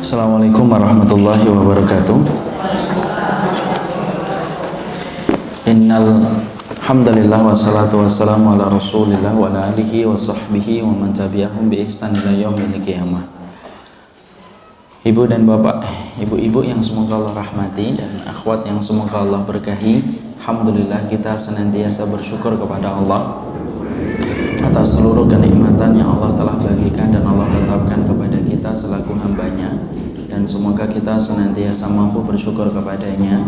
Assalamualaikum warahmatullahi wabarakatuh. Innal hamdalillah wassalatu wassalamu ala rasulillah wa ala alihi wa sahbihi wa man tabi'ahum bi ihsan ila yaumil qiyamah. Ibu dan bapak, ibu-ibu yang semoga Allah rahmati dan akhwat yang semoga Allah berkahi, alhamdulillah kita senantiasa bersyukur kepada Allah atas seluruh kenikmatan yang Allah telah bagikan dan Allah tetapkan kepada kita selaku hambanya, dan semoga kita senantiasa mampu bersyukur kepadanya,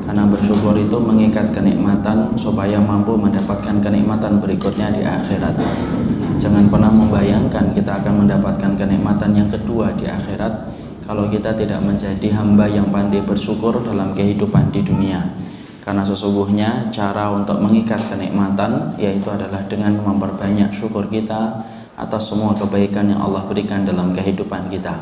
karena bersyukur itu mengikat kenikmatan supaya mampu mendapatkan kenikmatan berikutnya di akhirat. Jangan pernah membayangkan kita akan mendapatkan kenikmatan yang kedua di akhirat kalau kita tidak menjadi hamba yang pandai bersyukur dalam kehidupan di dunia. Karena sesungguhnya cara untuk mengikat kenikmatan yaitu adalah dengan memperbanyak syukur kita atas semua kebaikan yang Allah berikan dalam kehidupan kita.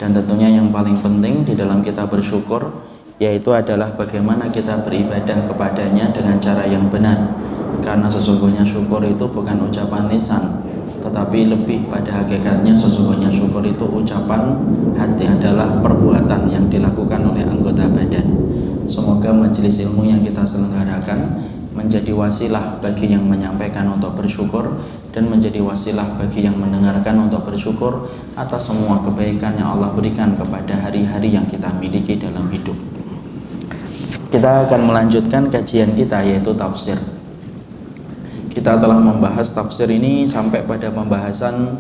Dan tentunya yang paling penting di dalam kita bersyukur yaitu adalah bagaimana kita beribadah kepadanya dengan cara yang benar. Karena sesungguhnya syukur itu bukan ucapan lisan, tetapi lebih pada hakikatnya sesungguhnya syukur itu ucapan hati, adalah perbuatan yang dilakukan oleh anggota badan. Semoga majelis ilmu yang kita selenggarakan menjadi wasilah bagi yang menyampaikan untuk bersyukur dan menjadi wasilah bagi yang mendengarkan untuk bersyukur atas semua kebaikan yang Allah berikan kepada hari-hari yang kita miliki dalam hidup. Kita akan melanjutkan kajian kita yaitu tafsir. Kita telah membahas tafsir ini sampai pada pembahasan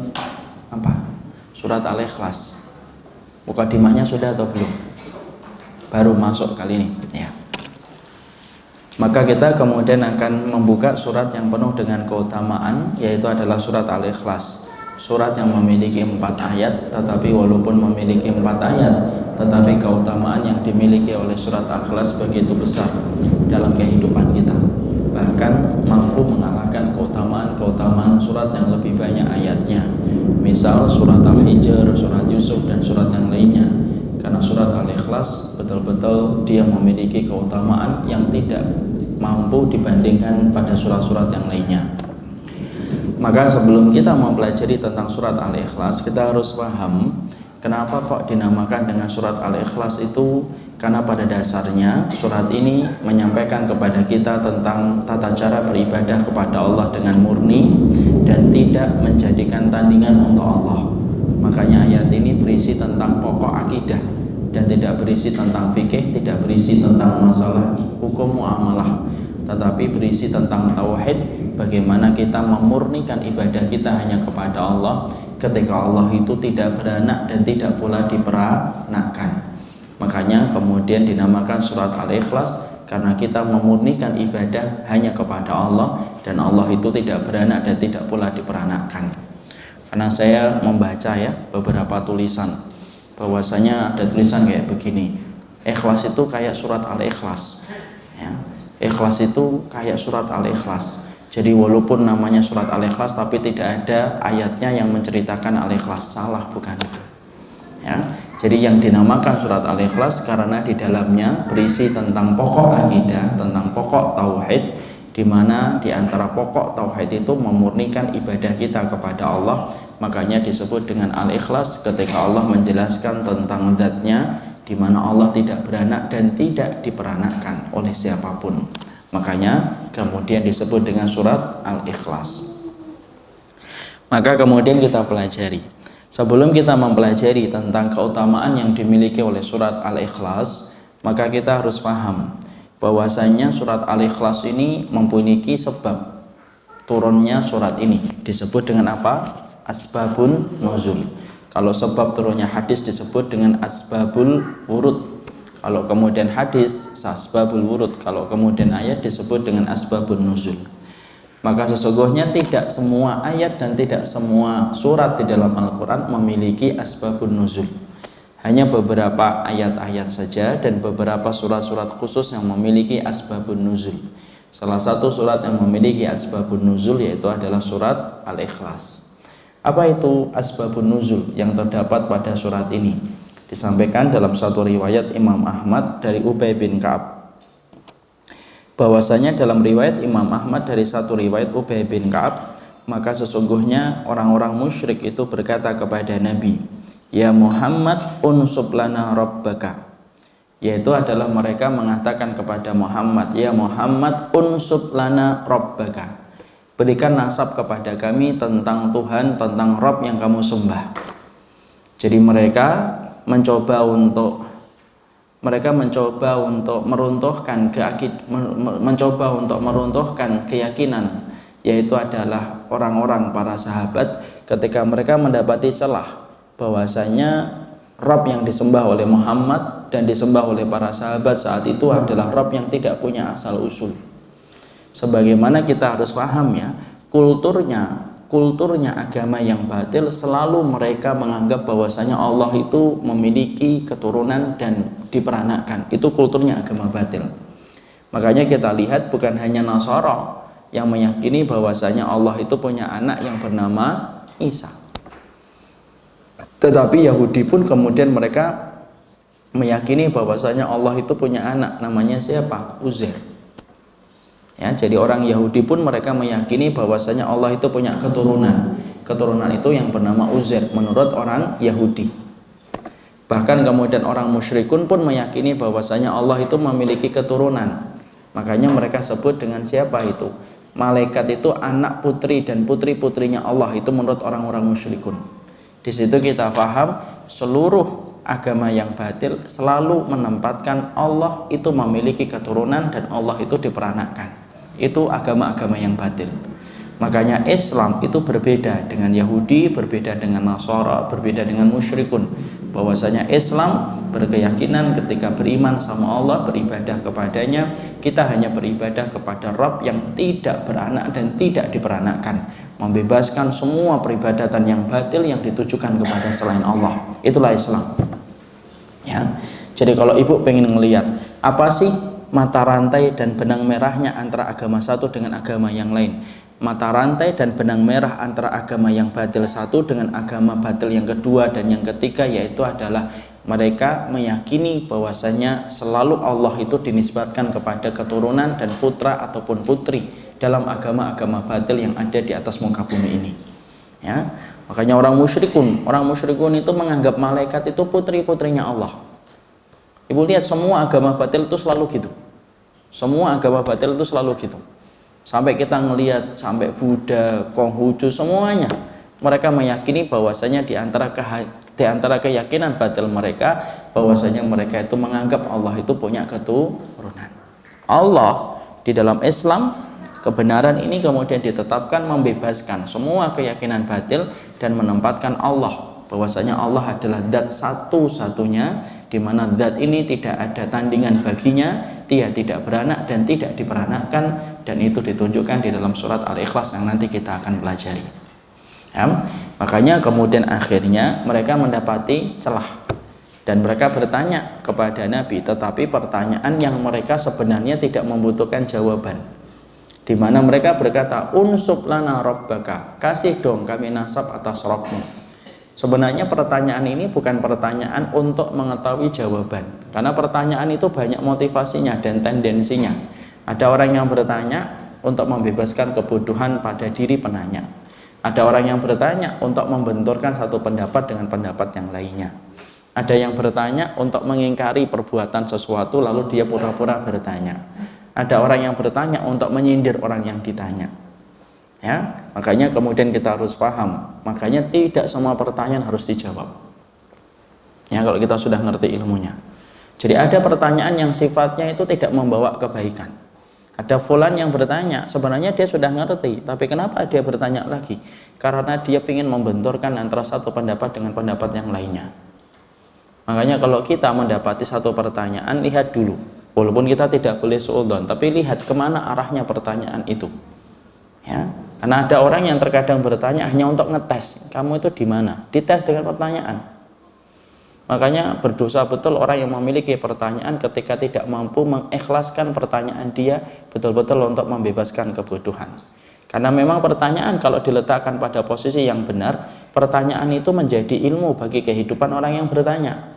Surat Al-Ikhlas. Mukadimahnya sudah atau belum? Baru masuk kali ini ya. Maka kita kemudian akan membuka surat yang penuh dengan keutamaan, yaitu adalah surat Al-Ikhlas. Surat yang memiliki 4 ayat, tetapi walaupun memiliki 4 ayat, tetapi keutamaan yang dimiliki oleh surat Al-Ikhlas begitu besar dalam kehidupan kita. Bahkan mampu mengalahkan keutamaan surat yang lebih banyak ayatnya. Misal surat Al-Hijr, surat Yusuf, dan surat yang lainnya. Karena surat Al-Ikhlas betul-betul dia memiliki keutamaan yang tidak mampu dibandingkan pada surat-surat yang lainnya. Maka sebelum kita mempelajari tentang surat Al-Ikhlas, kita harus paham kenapa kok dinamakan dengan surat Al-Ikhlas itu. Karena pada dasarnya surat ini menyampaikan kepada kita tentang tata cara beribadah kepada Allah dengan murni dan tidak menjadikan tandingan untuk Allah. Makanya ayat ini berisi tentang pokok akidah dan tidak berisi tentang fikih, tidak berisi tentang masalah hukum muamalah, tetapi berisi tentang tauhid, bagaimana kita memurnikan ibadah kita hanya kepada Allah ketika Allah itu tidak beranak dan tidak pula diperanakkan. Makanya kemudian dinamakan surat Al-Ikhlas, karena kita memurnikan ibadah hanya kepada Allah dan Allah itu tidak beranak dan tidak pula diperanakkan. Karena saya membaca ya beberapa tulisan bahwasanya ada tulisan kayak begini, ikhlas itu kayak surat Al-Ikhlas ya. Ikhlas itu kayak surat Al-Ikhlas. Jadi walaupun namanya surat Al-Ikhlas tapi tidak ada ayatnya yang menceritakan Al-Ikhlas. Salah, bukan itu ya. Jadi yang dinamakan surat Al-Ikhlas karena di dalamnya berisi tentang pokok akidah, tentang pokok tauhid, di mana di antara pokok tauhid itu memurnikan ibadah kita kepada Allah. Makanya disebut dengan Al-Ikhlas ketika Allah menjelaskan tentang zat-Nya, di mana Allah tidak beranak dan tidak diperanakkan oleh siapapun. Makanya kemudian disebut dengan surat Al-Ikhlas. Maka kemudian kita pelajari. Sebelum kita mempelajari tentang keutamaan yang dimiliki oleh surat Al-Ikhlas, maka kita harus paham bahwasanya surat Al-Ikhlas ini mempunyai sebab turunnya surat ini. Disebut dengan apa? Asbabun nuzul. Kalau sebab turunnya hadis disebut dengan asbabul wurud. Kalau kemudian hadis asbabul wurud. Kalau kemudian ayat disebut dengan asbabun nuzul. Maka sesungguhnya tidak semua ayat dan tidak semua surat di dalam Al-Quran memiliki asbabun nuzul. Hanya beberapa ayat-ayat saja dan beberapa surat-surat khusus yang memiliki asbabun nuzul. Salah satu surat yang memiliki asbabun nuzul yaitu adalah surat Al-Ikhlas. Apa itu asbabun nuzul yang terdapat pada surat ini? Disampaikan dalam satu riwayat Imam Ahmad dari Ubay bin Ka'ab, bahwasanya dalam riwayat Imam Ahmad dari satu riwayat Ubay bin Ka'ab, maka sesungguhnya orang-orang musyrik itu berkata kepada Nabi, Ya Muhammad unsub lana rabbaka, yaitu adalah mereka mengatakan kepada Muhammad, ya Muhammad unsub lana rabbaka, berikan nasab kepada kami tentang Tuhan, tentang Rabb yang kamu sembah. Jadi mereka mencoba untuk meruntuhkan keyakinan, yaitu adalah orang-orang para sahabat ketika mereka mendapati celah bahwasanya Rabb yang disembah oleh Muhammad dan disembah oleh para sahabat saat itu adalah Rabb yang tidak punya asal usul. Sebagaimana kita harus paham ya, kulturnya agama yang batil selalu mereka menganggap bahwasanya Allah itu memiliki keturunan dan diperanakan. Itu kulturnya agama batil. Makanya kita lihat bukan hanya Nasara yang meyakini bahwasanya Allah itu punya anak yang bernama Isa, tetapi Yahudi pun kemudian mereka meyakini bahwasanya Allah itu punya anak namanya siapa? Uzair. Ya, jadi orang Yahudi pun mereka meyakini bahwasanya Allah itu punya keturunan. Keturunan itu yang bernama Uzair menurut orang Yahudi. Bahkan kemudian orang musyrikun pun meyakini bahwasanya Allah itu memiliki keturunan. Makanya mereka sebut dengan siapa itu? Malaikat itu anak putri dan putri-putrinya Allah, itu menurut orang-orang musyrikun. Di situ kita paham seluruh agama yang batil selalu menempatkan Allah itu memiliki keturunan dan Allah itu diperanakan. Itu agama-agama yang batil. Makanya Islam itu berbeda dengan Yahudi, berbeda dengan Nasara, berbeda dengan musyrikun. Bahwasanya Islam berkeyakinan ketika beriman sama Allah, beribadah kepadanya, kita hanya beribadah kepada Rabb yang tidak beranak dan tidak diperanakkan, membebaskan semua peribadatan yang batil yang ditujukan kepada selain Allah. Itulah Islam. Ya. Jadi kalau ibu pengen ngelihat apa sih mata rantai dan benang merahnya antara agama satu dengan agama yang lain, mata rantai dan benang merah antara agama yang batil satu dengan agama batil yang kedua dan yang ketiga, yaitu adalah mereka meyakini bahwasanya selalu Allah itu dinisbatkan kepada keturunan dan putra ataupun putri dalam agama-agama batil yang ada di atas muka bumi ini. Ya, makanya orang musyrikun itu menganggap malaikat itu putri-putrinya Allah. Ibu lihat semua agama batil itu selalu gitu. Semua agama batil itu selalu gitu. Sampai kita ngelihat sampai Buddha, Konghucu, semuanya mereka meyakini bahwasanya di antara keyakinan batil mereka bahwasanya mereka itu menganggap Allah itu punya keturunan. Allah di dalam Islam kebenaran ini kemudian ditetapkan membebaskan semua keyakinan batil dan menempatkan Allah bahwasanya Allah adalah zat satu-satunya, di mana zat ini tidak ada tandingan baginya, dia tidak beranak dan tidak diperanakkan, dan itu ditunjukkan di dalam surat Al-Ikhlas yang nanti kita akan pelajari. Ya, makanya kemudian akhirnya mereka mendapati celah dan mereka bertanya kepada Nabi, tetapi pertanyaan yang mereka sebenarnya tidak membutuhkan jawaban, di mana mereka berkata, unsub lana rabbaka, kasih dong kami nasab atas Rabbmu. Sebenarnya pertanyaan ini bukan pertanyaan untuk mengetahui jawaban, karena pertanyaan itu banyak motivasinya dan tendensinya. Ada orang yang bertanya untuk membebaskan kebodohan pada diri penanya. Ada orang yang bertanya untuk membenturkan satu pendapat dengan pendapat yang lainnya. Ada yang bertanya untuk mengingkari perbuatan sesuatu lalu dia pura-pura bertanya. Ada orang yang bertanya untuk menyindir orang yang ditanya. Ya, makanya kemudian kita harus paham, makanya tidak semua pertanyaan harus dijawab. Ya, kalau kita sudah ngerti ilmunya. Jadi ada pertanyaan yang sifatnya itu tidak membawa kebaikan. Ada fulan yang bertanya, sebenarnya dia sudah ngerti, tapi kenapa dia bertanya lagi? Karena dia ingin membenturkan antara satu pendapat dengan pendapat yang lainnya. Makanya kalau kita mendapati satu pertanyaan, lihat dulu. Walaupun kita tidak boleh suudzon, tapi lihat kemana arahnya pertanyaan itu. Ya, karena ada orang yang terkadang bertanya hanya untuk ngetes, kamu itu di mana? Dites dengan pertanyaan. Makanya berdosa betul orang yang memiliki pertanyaan ketika tidak mampu mengikhlaskan pertanyaan dia betul-betul untuk membebaskan kebodohan. Karena memang pertanyaan kalau diletakkan pada posisi yang benar, pertanyaan itu menjadi ilmu bagi kehidupan orang yang bertanya.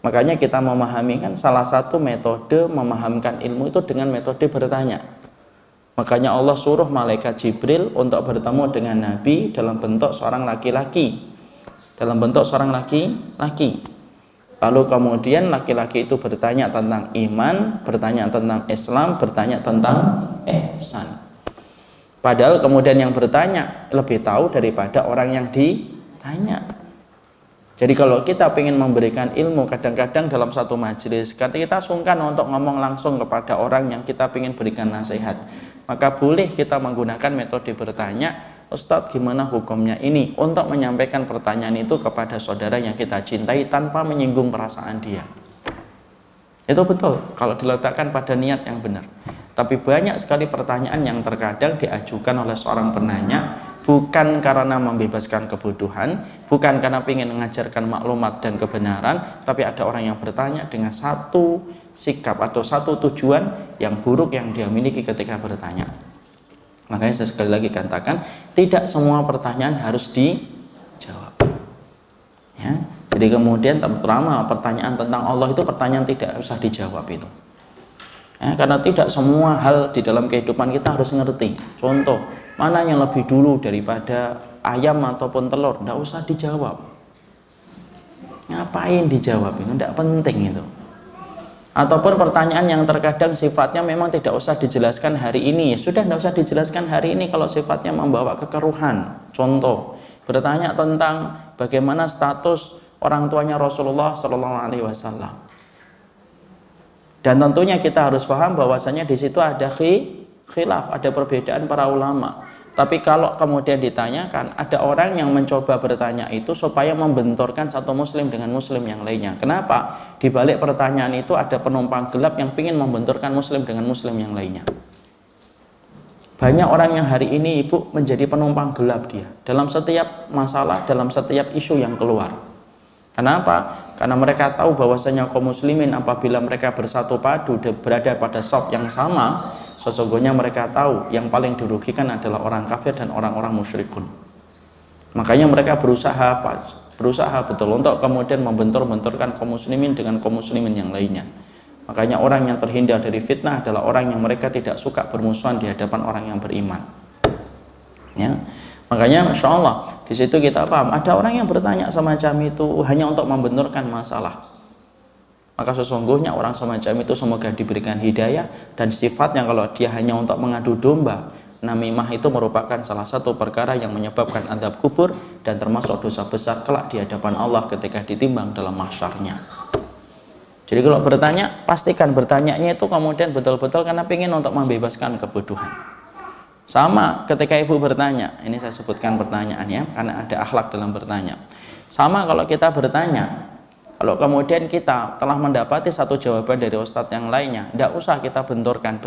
Makanya kita memahami kan salah satu metode memahamkan ilmu itu dengan metode bertanya. Makanya Allah suruh malaikat Jibril untuk bertemu dengan Nabi dalam bentuk seorang laki-laki. dalam bentuk seorang laki-laki. Lalu kemudian laki-laki itu bertanya tentang iman, bertanya tentang Islam, bertanya tentang ihsan. Padahal kemudian yang bertanya lebih tahu daripada orang yang ditanya. Jadi kalau kita ingin memberikan ilmu, kadang-kadang dalam satu majelis kita sungkan untuk ngomong langsung kepada orang yang kita ingin berikan nasihat, maka boleh kita menggunakan metode bertanya, Ustadz gimana hukumnya ini, untuk menyampaikan pertanyaan itu kepada saudara yang kita cintai tanpa menyinggung perasaan dia. Itu betul kalau diletakkan pada niat yang benar. Tapi banyak sekali pertanyaan yang terkadang diajukan oleh seorang penanya bukan karena membebaskan kebodohan, bukan karena ingin mengajarkan maklumat dan kebenaran, tapi ada orang yang bertanya dengan satu sikap atau satu tujuan yang buruk yang dia miliki ketika bertanya. Makanya saya sekali lagi katakan, tidak semua pertanyaan harus dijawab. Ya. Jadi kemudian terutama pertanyaan tentang Allah itu pertanyaan tidak usah dijawab itu. Ya, karena tidak semua hal di dalam kehidupan kita harus ngerti. Contoh, mana yang lebih dulu daripada ayam ataupun telur, tidak usah dijawab. Ngapain dijawab itu? Tidak penting itu. Ataupun pertanyaan yang terkadang sifatnya memang tidak usah dijelaskan hari ini, ya sudah tidak usah dijelaskan hari ini kalau sifatnya membawa kekeruhan. Contoh, bertanya tentang bagaimana status orang tuanya Rasulullah SAW. Dan tentunya kita harus paham bahwasanya di situ ada khilaf, ada perbedaan para ulama. Tapi kalau kemudian ditanyakan, ada orang yang mencoba bertanya itu supaya membenturkan satu muslim dengan muslim yang lainnya. Kenapa? Di balik pertanyaan itu ada penumpang gelap yang ingin membenturkan muslim dengan muslim yang lainnya. Banyak orang yang hari ini ibu menjadi penumpang gelap dia dalam setiap masalah, dalam setiap isu yang keluar. Kenapa? Karena mereka tahu bahwasanya kaum muslimin apabila mereka bersatu padu berada pada saf yang sama, sesungguhnya mereka tahu yang paling dirugikan adalah orang kafir dan orang-orang musyrikun. Makanya mereka berusaha betul untuk kemudian membentur-benturkan kaum muslimin dengan kaum muslimin yang lainnya. Makanya orang yang terhindar dari fitnah adalah orang yang mereka tidak suka bermusuhan di hadapan orang yang beriman. Ya. Makanya Masya Allah di situ kita paham ada orang yang bertanya semacam itu hanya untuk membenturkan masalah. Maka sesungguhnya orang semacam itu semoga diberikan hidayah, dan sifatnya kalau dia hanya untuk mengadu domba, namimah itu merupakan salah satu perkara yang menyebabkan azab kubur dan termasuk dosa besar kelak di hadapan Allah ketika ditimbang dalam mahsyarnya. Jadi kalau bertanya, pastikan bertanyanya itu kemudian betul-betul karena ingin untuk membebaskan kebodohan. Sama ketika ibu bertanya, ini saya sebutkan pertanyaannya karena ada akhlak dalam bertanya. Sama kalau kita bertanya, kalau kemudian kita telah mendapati satu jawaban dari ustadz yang lainnya, tidak usah kita benturkan.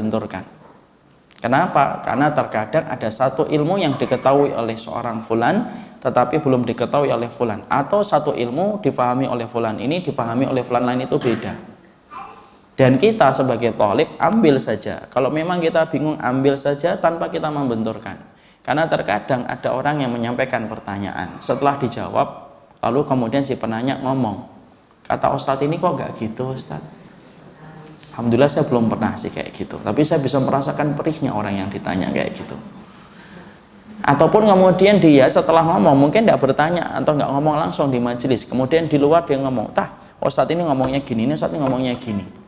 Kenapa? Karena terkadang ada satu ilmu yang diketahui oleh seorang fulan, tetapi belum diketahui oleh fulan. Atau satu ilmu difahami oleh fulan ini, difahami oleh fulan lain itu beda. Dan kita sebagai thalib ambil saja. Kalau memang kita bingung, ambil saja tanpa kita membenturkan. Karena terkadang ada orang yang menyampaikan pertanyaan, setelah dijawab, lalu kemudian si penanya ngomong, kata Ustadz ini kok gak gitu Ustadz? Alhamdulillah saya belum pernah sih kayak gitu, tapi saya bisa merasakan perihnya orang yang ditanya kayak gitu. Ataupun kemudian dia setelah ngomong mungkin tidak bertanya atau nggak ngomong langsung di majelis, kemudian di luar dia ngomong, Ustadz ini ngomongnya gini, ini Ustadz ini ngomongnya gini.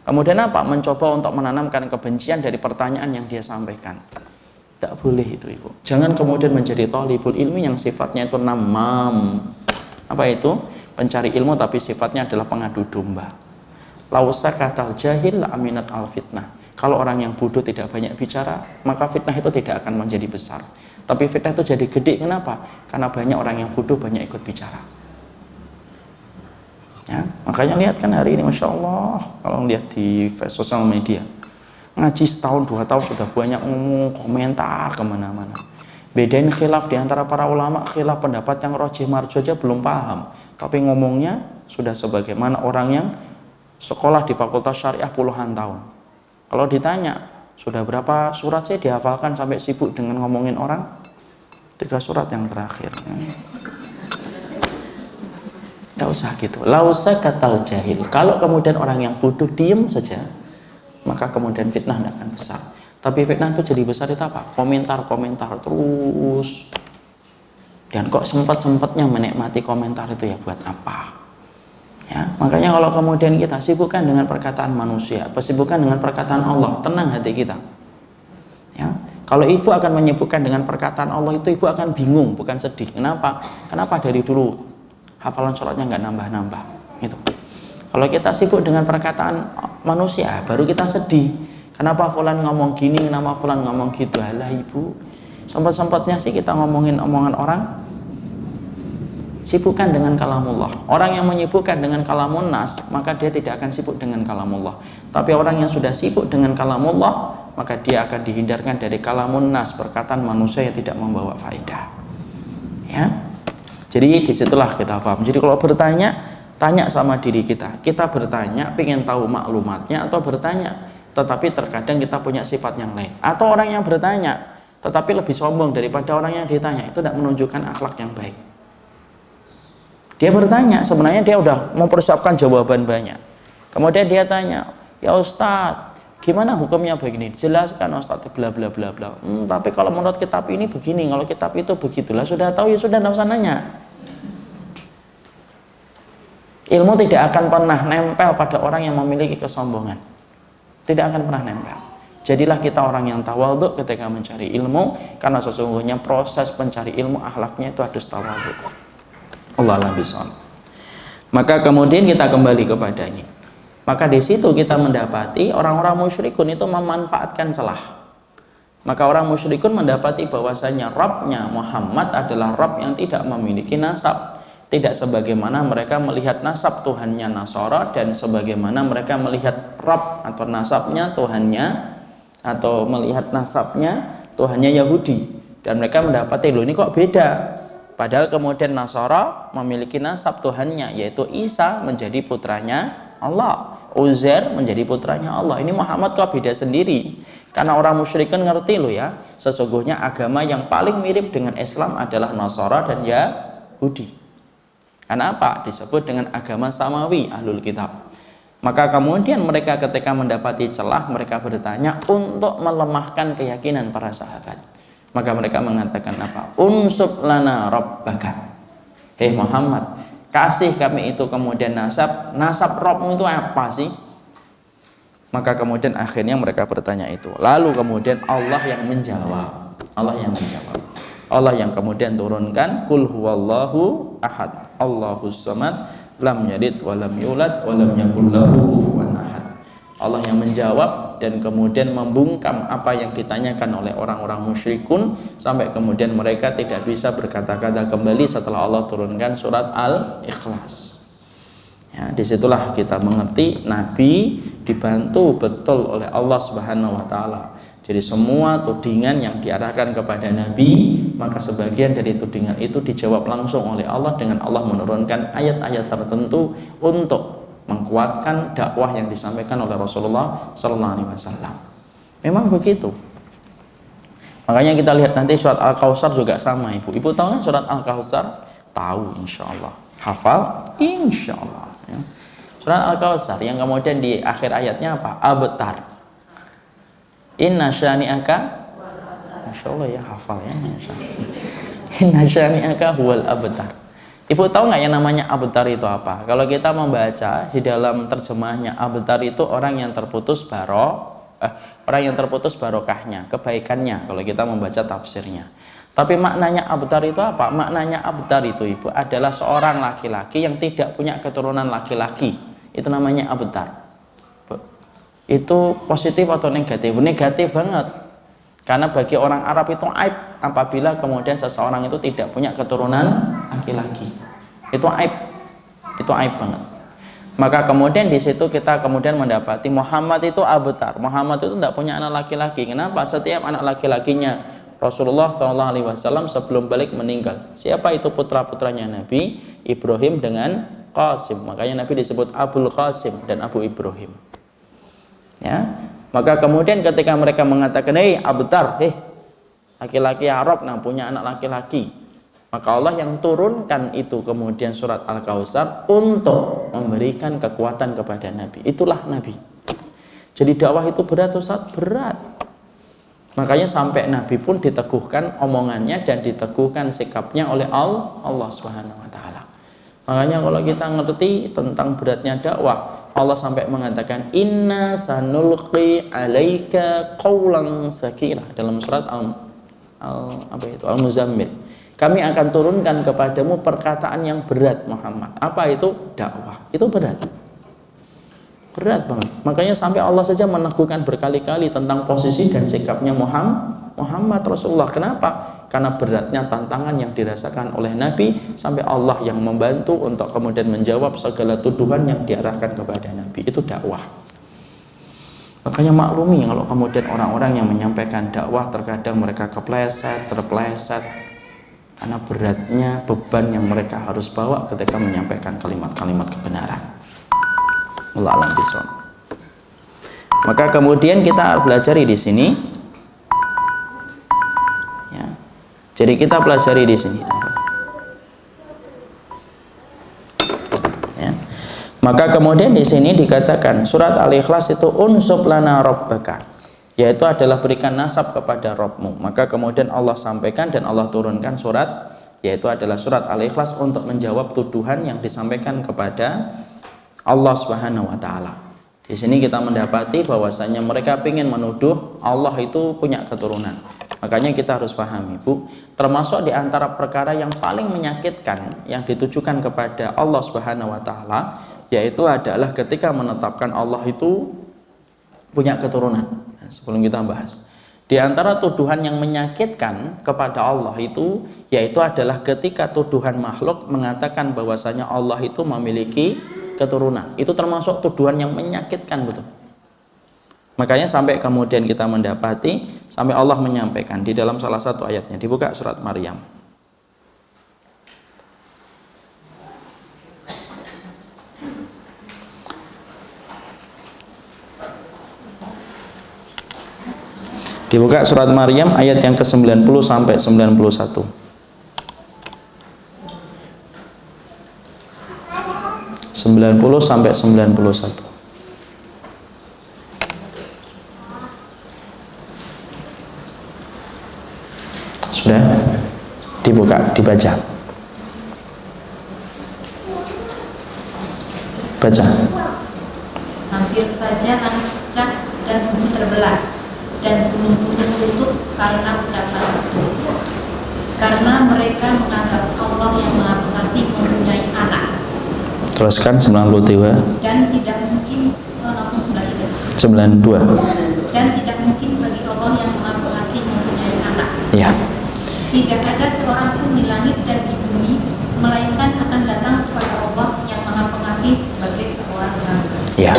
Kemudian apa? Mencoba untuk menanamkan kebencian dari pertanyaan yang dia sampaikan. Tidak boleh itu ibu. Jangan kemudian menjadi thalibul ilmi yang sifatnya itu namam. Apa itu? Pencari ilmu tapi sifatnya adalah pengadu domba. Lausa katal jahil la aminat al fitnah. Kalau orang yang bodoh tidak banyak bicara, maka fitnah itu tidak akan menjadi besar. Tapi fitnah itu jadi gede. Kenapa? Karena banyak orang yang bodoh banyak ikut bicara. Ya, makanya lihat kan hari ini Masya Allah, kalau lihat di sosial media, ngaji setahun 2 tahun sudah banyak ngomong komentar kemana-mana. Bedain khilaf di antara para ulama, khilaf pendapat yang rojih marjo aja belum paham, tapi ngomongnya sudah sebagaimana orang yang sekolah di fakultas syariah puluhan tahun. Kalau ditanya sudah berapa surat sih dihafalkan sampai sibuk dengan ngomongin orang, 3 surat yang terakhir. Tidak usah gitu. Lausa katal jahil. Kalau kemudian orang yang bodoh diem saja, maka kemudian fitnah tidak akan besar. Tapi fitnah itu jadi besar itu apa? Komentar terus. Dan kok sempat-sempatnya menikmati komentar itu ya buat apa? Ya, makanya kalau kemudian kita sibukkan dengan perkataan manusia, sibukkan dengan perkataan Allah, tenang hati kita. Ya, kalau ibu akan menyibukkan dengan perkataan Allah itu ibu akan bingung, bukan sedih. Kenapa? Kenapa dari dulu hafalan sholatnya nggak nambah-nambah? Gitu. Kalau kita sibuk dengan perkataan manusia, baru kita sedih. Kenapa fulan ngomong gini, kenapa fulan ngomong gitu? Alah ibu, sempat-sempatnya sih kita ngomongin omongan orang. Sibukkan dengan kalamullah. Orang yang menyibukkan dengan kalamun nas, maka dia tidak akan sibuk dengan kalamullah. Tapi orang yang sudah sibuk dengan kalamullah, maka dia akan dihindarkan dari kalamun nas, perkataan manusia yang tidak membawa faedah. Ya. Jadi disitulah kita paham. Jadi kalau bertanya, tanya sama diri kita. Kita bertanya, pengen tahu maklumatnya, atau bertanya, tetapi terkadang kita punya sifat yang lain. Atau orang yang bertanya, tetapi lebih sombong daripada orang yang ditanya. Itu tidak menunjukkan akhlak yang baik. Dia bertanya, sebenarnya dia udah mempersiapkan jawaban banyak. Kemudian dia tanya, ya Ustadz, gimana hukumnya begini? Jelaskan Ustadz, bla bla bla bla. Tapi kalau menurut kitab ini begini, kalau kitab itu begitulah. Sudah tahu ya sudah, tidak usah nanya. Ilmu tidak akan pernah nempel pada orang yang memiliki kesombongan. Tidak akan pernah nempel. Jadilah kita orang yang tawadhu ketika mencari ilmu, karena sesungguhnya proses pencari ilmu akhlaknya itu harus tawadhu. Allah bishawab. Maka kemudian kita kembali kepada ini. Maka di situ kita mendapati orang-orang musyrikun itu memanfaatkan celah. Maka orang musyrikun mendapati bahwasanya Rabbnya Muhammad adalah Rabb yang tidak memiliki nasab. Tidak sebagaimana mereka melihat nasab Tuhannya Nasara, dan sebagaimana mereka melihat Rabb atau nasabnya Tuhannya, atau melihat nasabnya Tuhannya Yahudi. Dan mereka mendapati, loh ini kok beda. Padahal kemudian Nasara memiliki nasab Tuhannya, yaitu Isa menjadi putranya Allah, Uzair menjadi putranya Allah. Ini Muhammad kok beda sendiri? Karena orang musyrikun ngerti loh ya, sesungguhnya agama yang paling mirip dengan Islam adalah Nasara dan Yahudi. Karena apa? Disebut dengan agama samawi, ahlul kitab. Maka kemudian mereka ketika mendapati celah, mereka bertanya untuk melemahkan keyakinan para sahabat. Maka mereka mengatakan apa? Unsub lana rabbaka. Hei Muhammad, kasih kami itu kemudian nasab. Nasab Rabbmu itu apa sih? Maka kemudian akhirnya mereka bertanya itu. Lalu kemudian Allah yang menjawab. Allah yang kemudian turunkan Qul huwallahu ahad, Allahus samad, lam yalid wa lam yulad wa lam yakul lahu kufuwan ahad. Allah yang menjawab dan kemudian membungkam apa yang ditanyakan oleh orang-orang musyrikun, sampai kemudian mereka tidak bisa berkata-kata kembali setelah Allah turunkan surat Al-Ikhlas. Ya, disitulah kita mengerti Nabi dibantu betul oleh Allah Subhanahu wa Ta'ala. Jadi semua tudingan yang diarahkan kepada Nabi, maka sebagian dari tudingan itu dijawab langsung oleh Allah dengan Allah menurunkan ayat-ayat tertentu untuk mengkuatkan dakwah yang disampaikan oleh Rasulullah Sallallahu Alaihi Wasallam. Memang begitu. Makanya kita lihat nanti surat Al-Kautsar juga sama, ibu. Ibu tahu kan surat Al-Kautsar? Tahu, insya Allah. Hafal? Insya Allah. Ya. Surat Al-Kautsar yang kemudian di akhir ayatnya apa? Abtar. Inna syani'aka, masya Allah ya, hafal ya. Inna syani'aka huwal abtar. Ibu tahu nggak yang namanya abtar itu apa? Kalau kita membaca di dalam terjemahnya, abtar itu orang yang terputus barokahnya, kebaikannya. Kalau kita membaca tafsirnya. Tapi maknanya abtar itu apa? Maknanya abtar itu ibu adalah seorang laki-laki yang tidak punya keturunan laki-laki. Itu namanya abtar. Itu positif atau negatif? Negatif banget. Karena bagi orang Arab itu aib apabila kemudian seseorang itu tidak punya keturunan laki-laki. Itu aib. Itu aib banget. Maka kemudian di situ kita kemudian mendapati Muhammad itu abtar. Muhammad itu tidak punya anak laki-laki. Kenapa? Setiap anak laki-lakinya Rasulullah SAW sebelum balik meninggal. Siapa itu putra-putranya Nabi? Ibrahim dengan Qasim. Makanya Nabi disebut Abul Qasim dan Abu Ibrahim. Ya. Maka kemudian ketika mereka mengatakan, hei abtar, laki-laki Arab nah punya anak laki-laki, maka Allah yang turunkan itu kemudian surat Al-Kautsar untuk memberikan kekuatan kepada Nabi. Itulah Nabi. Jadi dakwah itu berat, Ustaz, berat. Makanya sampai Nabi pun diteguhkan omongannya dan diteguhkan sikapnya oleh Allah Subhanahu wa taala. Makanya kalau kita ngerti tentang beratnya dakwah, Allah sampai mengatakan inna sanulqi alaika qaulan tsaqila dalam surat Al-Muzammil. Kami akan turunkan kepadamu perkataan yang berat Muhammad. Apa itu? Dakwah. Itu berat. Berat banget. Makanya sampai Allah saja meneguhkan berkali-kali tentang posisi dan sikapnya Muhammad Rasulullah. Kenapa? Karena beratnya tantangan yang dirasakan oleh Nabi, sampai Allah yang membantu untuk kemudian menjawab segala tuduhan yang diarahkan kepada Nabi. Itu dakwah. Makanya maklumi kalau kemudian orang-orang yang menyampaikan dakwah terkadang mereka terpleset, karena beratnya beban yang mereka harus bawa ketika menyampaikan kalimat-kalimat kebenaran. Allah alam bishawab. Maka kemudian kita pelajari di sini, ya. Jadi kita pelajari di sini, ya. Maka kemudian di sini dikatakan surat Al-Ikhlas itu unsub lana rabbaka, yaitu adalah berikan nasab kepada Rabbmu. Maka kemudian Allah sampaikan dan Allah turunkan surat, yaitu adalah surat Al-Ikhlas untuk menjawab tuduhan yang disampaikan kepada Allah Subhanahu wa taala. Di sini kita mendapati bahwasanya mereka ingin menuduh Allah itu punya keturunan. Makanya kita harus pahami, Bu, termasuk di antara perkara yang paling menyakitkan yang ditujukan kepada Allah Subhanahu wa taala, yaitu adalah ketika menetapkan Allah itu punya keturunan. Nah, sebelum kita bahas, di antara tuduhan yang menyakitkan kepada Allah itu, yaitu adalah ketika tuduhan makhluk mengatakan bahwasanya Allah itu memiliki keturunan. Itu termasuk tuduhan yang menyakitkan, betul. Makanya sampai kemudian kita mendapati sampai Allah menyampaikan di dalam salah satu ayatnya, dibuka surat Maryam. Dibuka surat Maryam ayat yang ke-90 sampai 91. Sampai 91. Sudah dibuka, dibaca. Baca. Hampir saja langit pecah dan bumi terbelah dan gunung-gunung lutut karena ucapan itu. Karena mereka menganggap Allah yang Maha Pengasih mempunyai anak. Teruskan 92. Dan tidak mungkin langsung 92. 92. Dan tidak mungkin bagi Allah yang Maha Pengasih mempunyai anak. Ya. Tidak ada seorang pun di langit dan di bumi melainkan akan datang kepada Allah yang Maha Pengasih sebagai seorang hamba. Ya.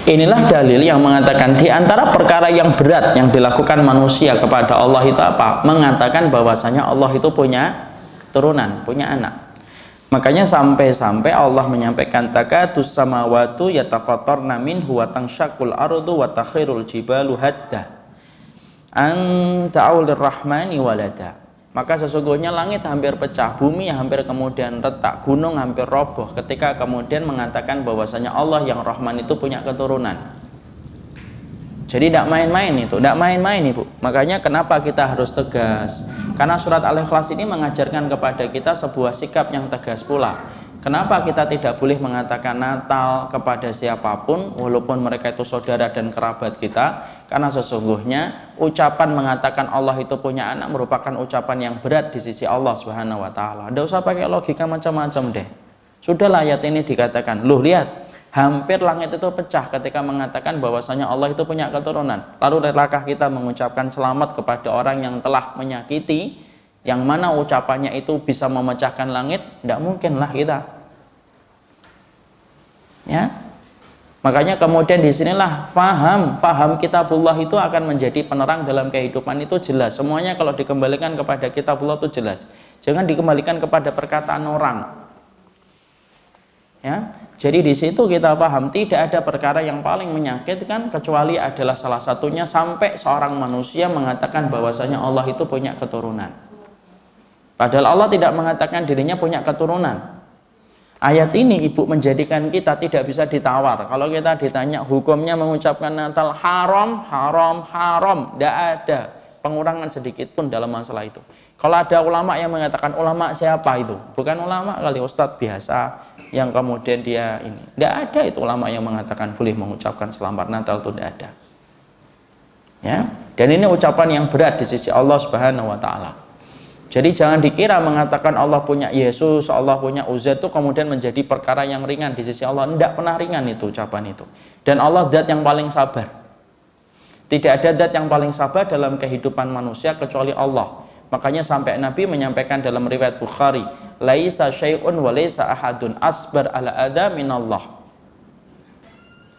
Inilah dalil yang mengatakan di antara perkara yang berat yang dilakukan manusia kepada Allah itu apa? Mengatakan bahwasanya Allah itu punya turunan, punya anak. Makanya sampai-sampai Allah menyampaikan takatus samawatu yatafattarna minhu wa tanshaqqul ardu wa takhirul jibalu hadda an ta'u lirrahmani walada. Maka sesungguhnya langit hampir pecah, bumi hampir kemudian retak, gunung hampir roboh ketika kemudian mengatakan bahwasanya Allah yang Rahman itu punya keturunan. Jadi tidak main-main itu, tidak main-main Ibu. Makanya kenapa kita harus tegas? Karena surat Al-Ikhlas ini mengajarkan kepada kita sebuah sikap yang tegas pula. Kenapa kita tidak boleh mengatakan Natal kepada siapapun walaupun mereka itu saudara dan kerabat kita? Karena sesungguhnya ucapan mengatakan Allah itu punya anak merupakan ucapan yang berat di sisi Allah Subhanahu wa taala. Tidak usah pakai logika macam-macam deh. Sudahlah ayat ini dikatakan, loh lihat, hampir langit itu pecah ketika mengatakan bahwasanya Allah itu punya keturunan. Lalu relakah kita mengucapkan selamat kepada orang yang telah menyakiti, yang mana ucapannya itu bisa memecahkan langit? Tidak mungkinlah kita. Ya, makanya kemudian disinilah faham kitabullah itu akan menjadi penerang dalam kehidupan itu jelas. Semuanya kalau dikembalikan kepada kitabullah itu jelas. Jangan dikembalikan kepada perkataan orang. Ya, jadi di situ kita paham tidak ada perkara yang paling menyakitkan kecuali adalah salah satunya sampai seorang manusia mengatakan bahwasanya Allah itu punya keturunan. Padahal Allah tidak mengatakan dirinya punya keturunan. Ayat ini Ibu menjadikan kita tidak bisa ditawar. Kalau kita ditanya hukumnya mengucapkan Natal haram, haram, haram, tidak ada pengurangan sedikit pun dalam masalah itu. Kalau ada ulama yang mengatakan, ulama siapa itu? Bukan ulama kali, ustadz biasa yang kemudian dia ini. Tidak ada itu ulama yang mengatakan boleh mengucapkan selamat Natal, itu tidak ada. Ya, dan ini ucapan yang berat di sisi Allah Subhanahu wa taala. Jadi jangan dikira mengatakan Allah punya Yesus, Allah punya Uzair itu kemudian menjadi perkara yang ringan di sisi Allah. Tidak pernah ringan itu ucapan itu. Dan Allah zat yang paling sabar. Tidak ada zat yang paling sabar dalam kehidupan manusia kecuali Allah. Makanya sampai Nabi menyampaikan dalam riwayat Bukhari, laisa syai'un wa laisa ahadun asbar ala adza minallah.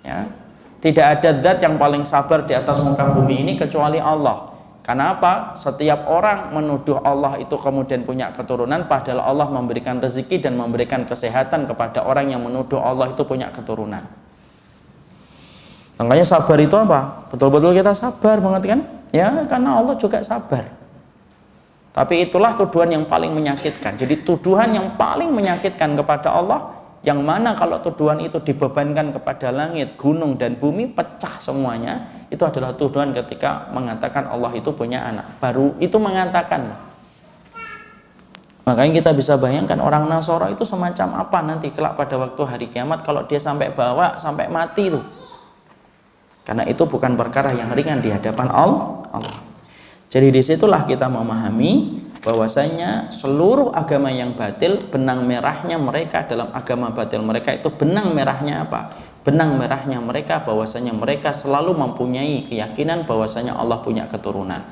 Ya. Tidak ada zat yang paling sabar di atas muka bumi ini kecuali Allah. Karena apa? Setiap orang menuduh Allah itu kemudian punya keturunan, padahal Allah memberikan rezeki dan memberikan kesehatan kepada orang yang menuduh Allah itu punya keturunan. Makanya sabar itu apa? Betul-betul kita sabar banget kan? Ya, karena Allah juga sabar. Tapi itulah tuduhan yang paling menyakitkan. Jadi tuduhan yang paling menyakitkan kepada Allah, yang mana kalau tuduhan itu dibebankan kepada langit, gunung, dan bumi, pecah semuanya. Itu adalah tuduhan ketika mengatakan Allah itu punya anak. Baru itu mengatakan. Makanya kita bisa bayangkan orang Nasara itu semacam apa nanti kelak pada waktu hari kiamat kalau dia sampai bawa, sampai mati itu. Karena itu bukan perkara yang ringan di hadapan Allah. Jadi disitulah kita memahami bahwasanya seluruh agama yang batil, benang merahnya mereka dalam agama batil mereka itu benang merahnya apa? Benang merahnya mereka bahwasanya mereka selalu mempunyai keyakinan bahwasanya Allah punya keturunan.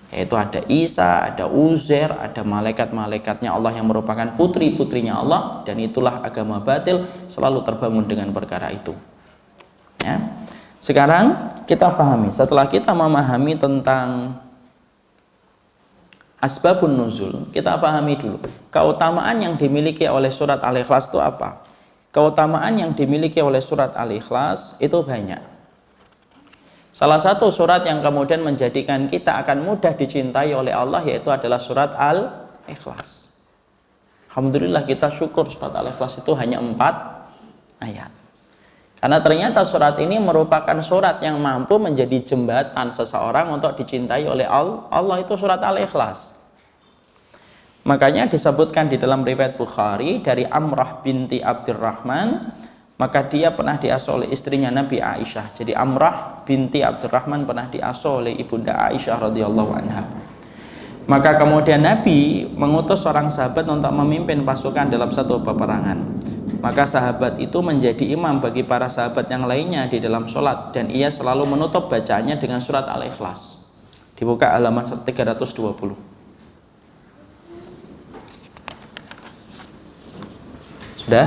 Yaitu ada Isa, ada Uzair, ada malaikat-malaikatnya Allah yang merupakan putri-putrinya Allah, dan itulah agama batil selalu terbangun dengan perkara itu. Ya. Sekarang kita pahami, setelah kita memahami tentang asbabun nuzul, kita pahami dulu keutamaan yang dimiliki oleh surat Al-Ikhlas itu apa? Keutamaan yang dimiliki oleh surat Al-Ikhlas itu banyak. Salah satu surat yang kemudian menjadikan kita akan mudah dicintai oleh Allah yaitu adalah surat Al-Ikhlas. Alhamdulillah kita syukur surat Al-Ikhlas itu hanya 4 ayat. Karena ternyata surat ini merupakan surat yang mampu menjadi jembatan seseorang untuk dicintai oleh Allah. Allah itu surat Al-Ikhlas. Makanya disebutkan di dalam riwayat Bukhari dari Amrah binti Abdurrahman, maka dia pernah diasuh oleh istrinya Nabi Aisyah. Jadi Amrah binti Abdurrahman pernah diasuh oleh ibunda Aisyah radhiyallahu anha. Maka kemudian Nabi mengutus seorang sahabat untuk memimpin pasukan dalam satu peperangan. Maka sahabat itu menjadi imam bagi para sahabat yang lainnya di dalam sholat, dan ia selalu menutup bacaannya dengan surat Al-Ikhlas. Dibuka halaman 320. Sudah?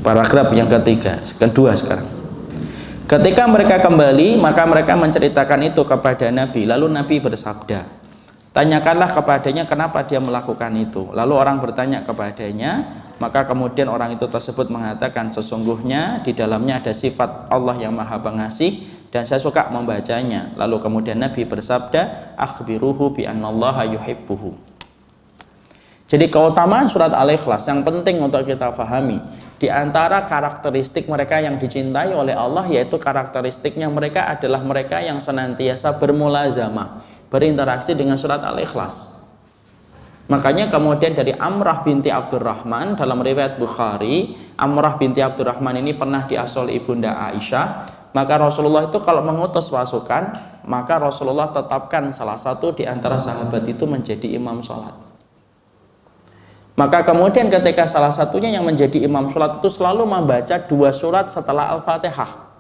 Paragraf yang kedua sekarang. Ketika mereka kembali, maka mereka menceritakan itu kepada Nabi. Lalu Nabi bersabda, tanyakanlah kepadanya kenapa dia melakukan itu. Lalu orang bertanya kepadanya, maka kemudian orang itu tersebut mengatakan, sesungguhnya di dalamnya ada sifat Allah yang Maha Pengasih dan saya suka membacanya. Lalu kemudian Nabi bersabda, akhbiruhu bi annallaha yuhibbuhu. Jadi keutamaan surat Al-Ikhlas yang penting untuk kita pahami, di antara karakteristik mereka yang dicintai oleh Allah yaitu karakteristiknya mereka adalah mereka yang senantiasa bermulazamah, berinteraksi dengan surat Al-Ikhlas. Makanya kemudian dari Amrah binti Abdurrahman dalam riwayat Bukhari, Amrah binti Abdurrahman ini pernah diasuh oleh ibunda Aisyah. Maka Rasulullah itu kalau mengutus pasukan, maka Rasulullah tetapkan salah satu di antara sahabat itu menjadi imam sholat. Maka kemudian ketika salah satunya yang menjadi imam sholat itu selalu membaca 2 surat setelah Al-Fatihah.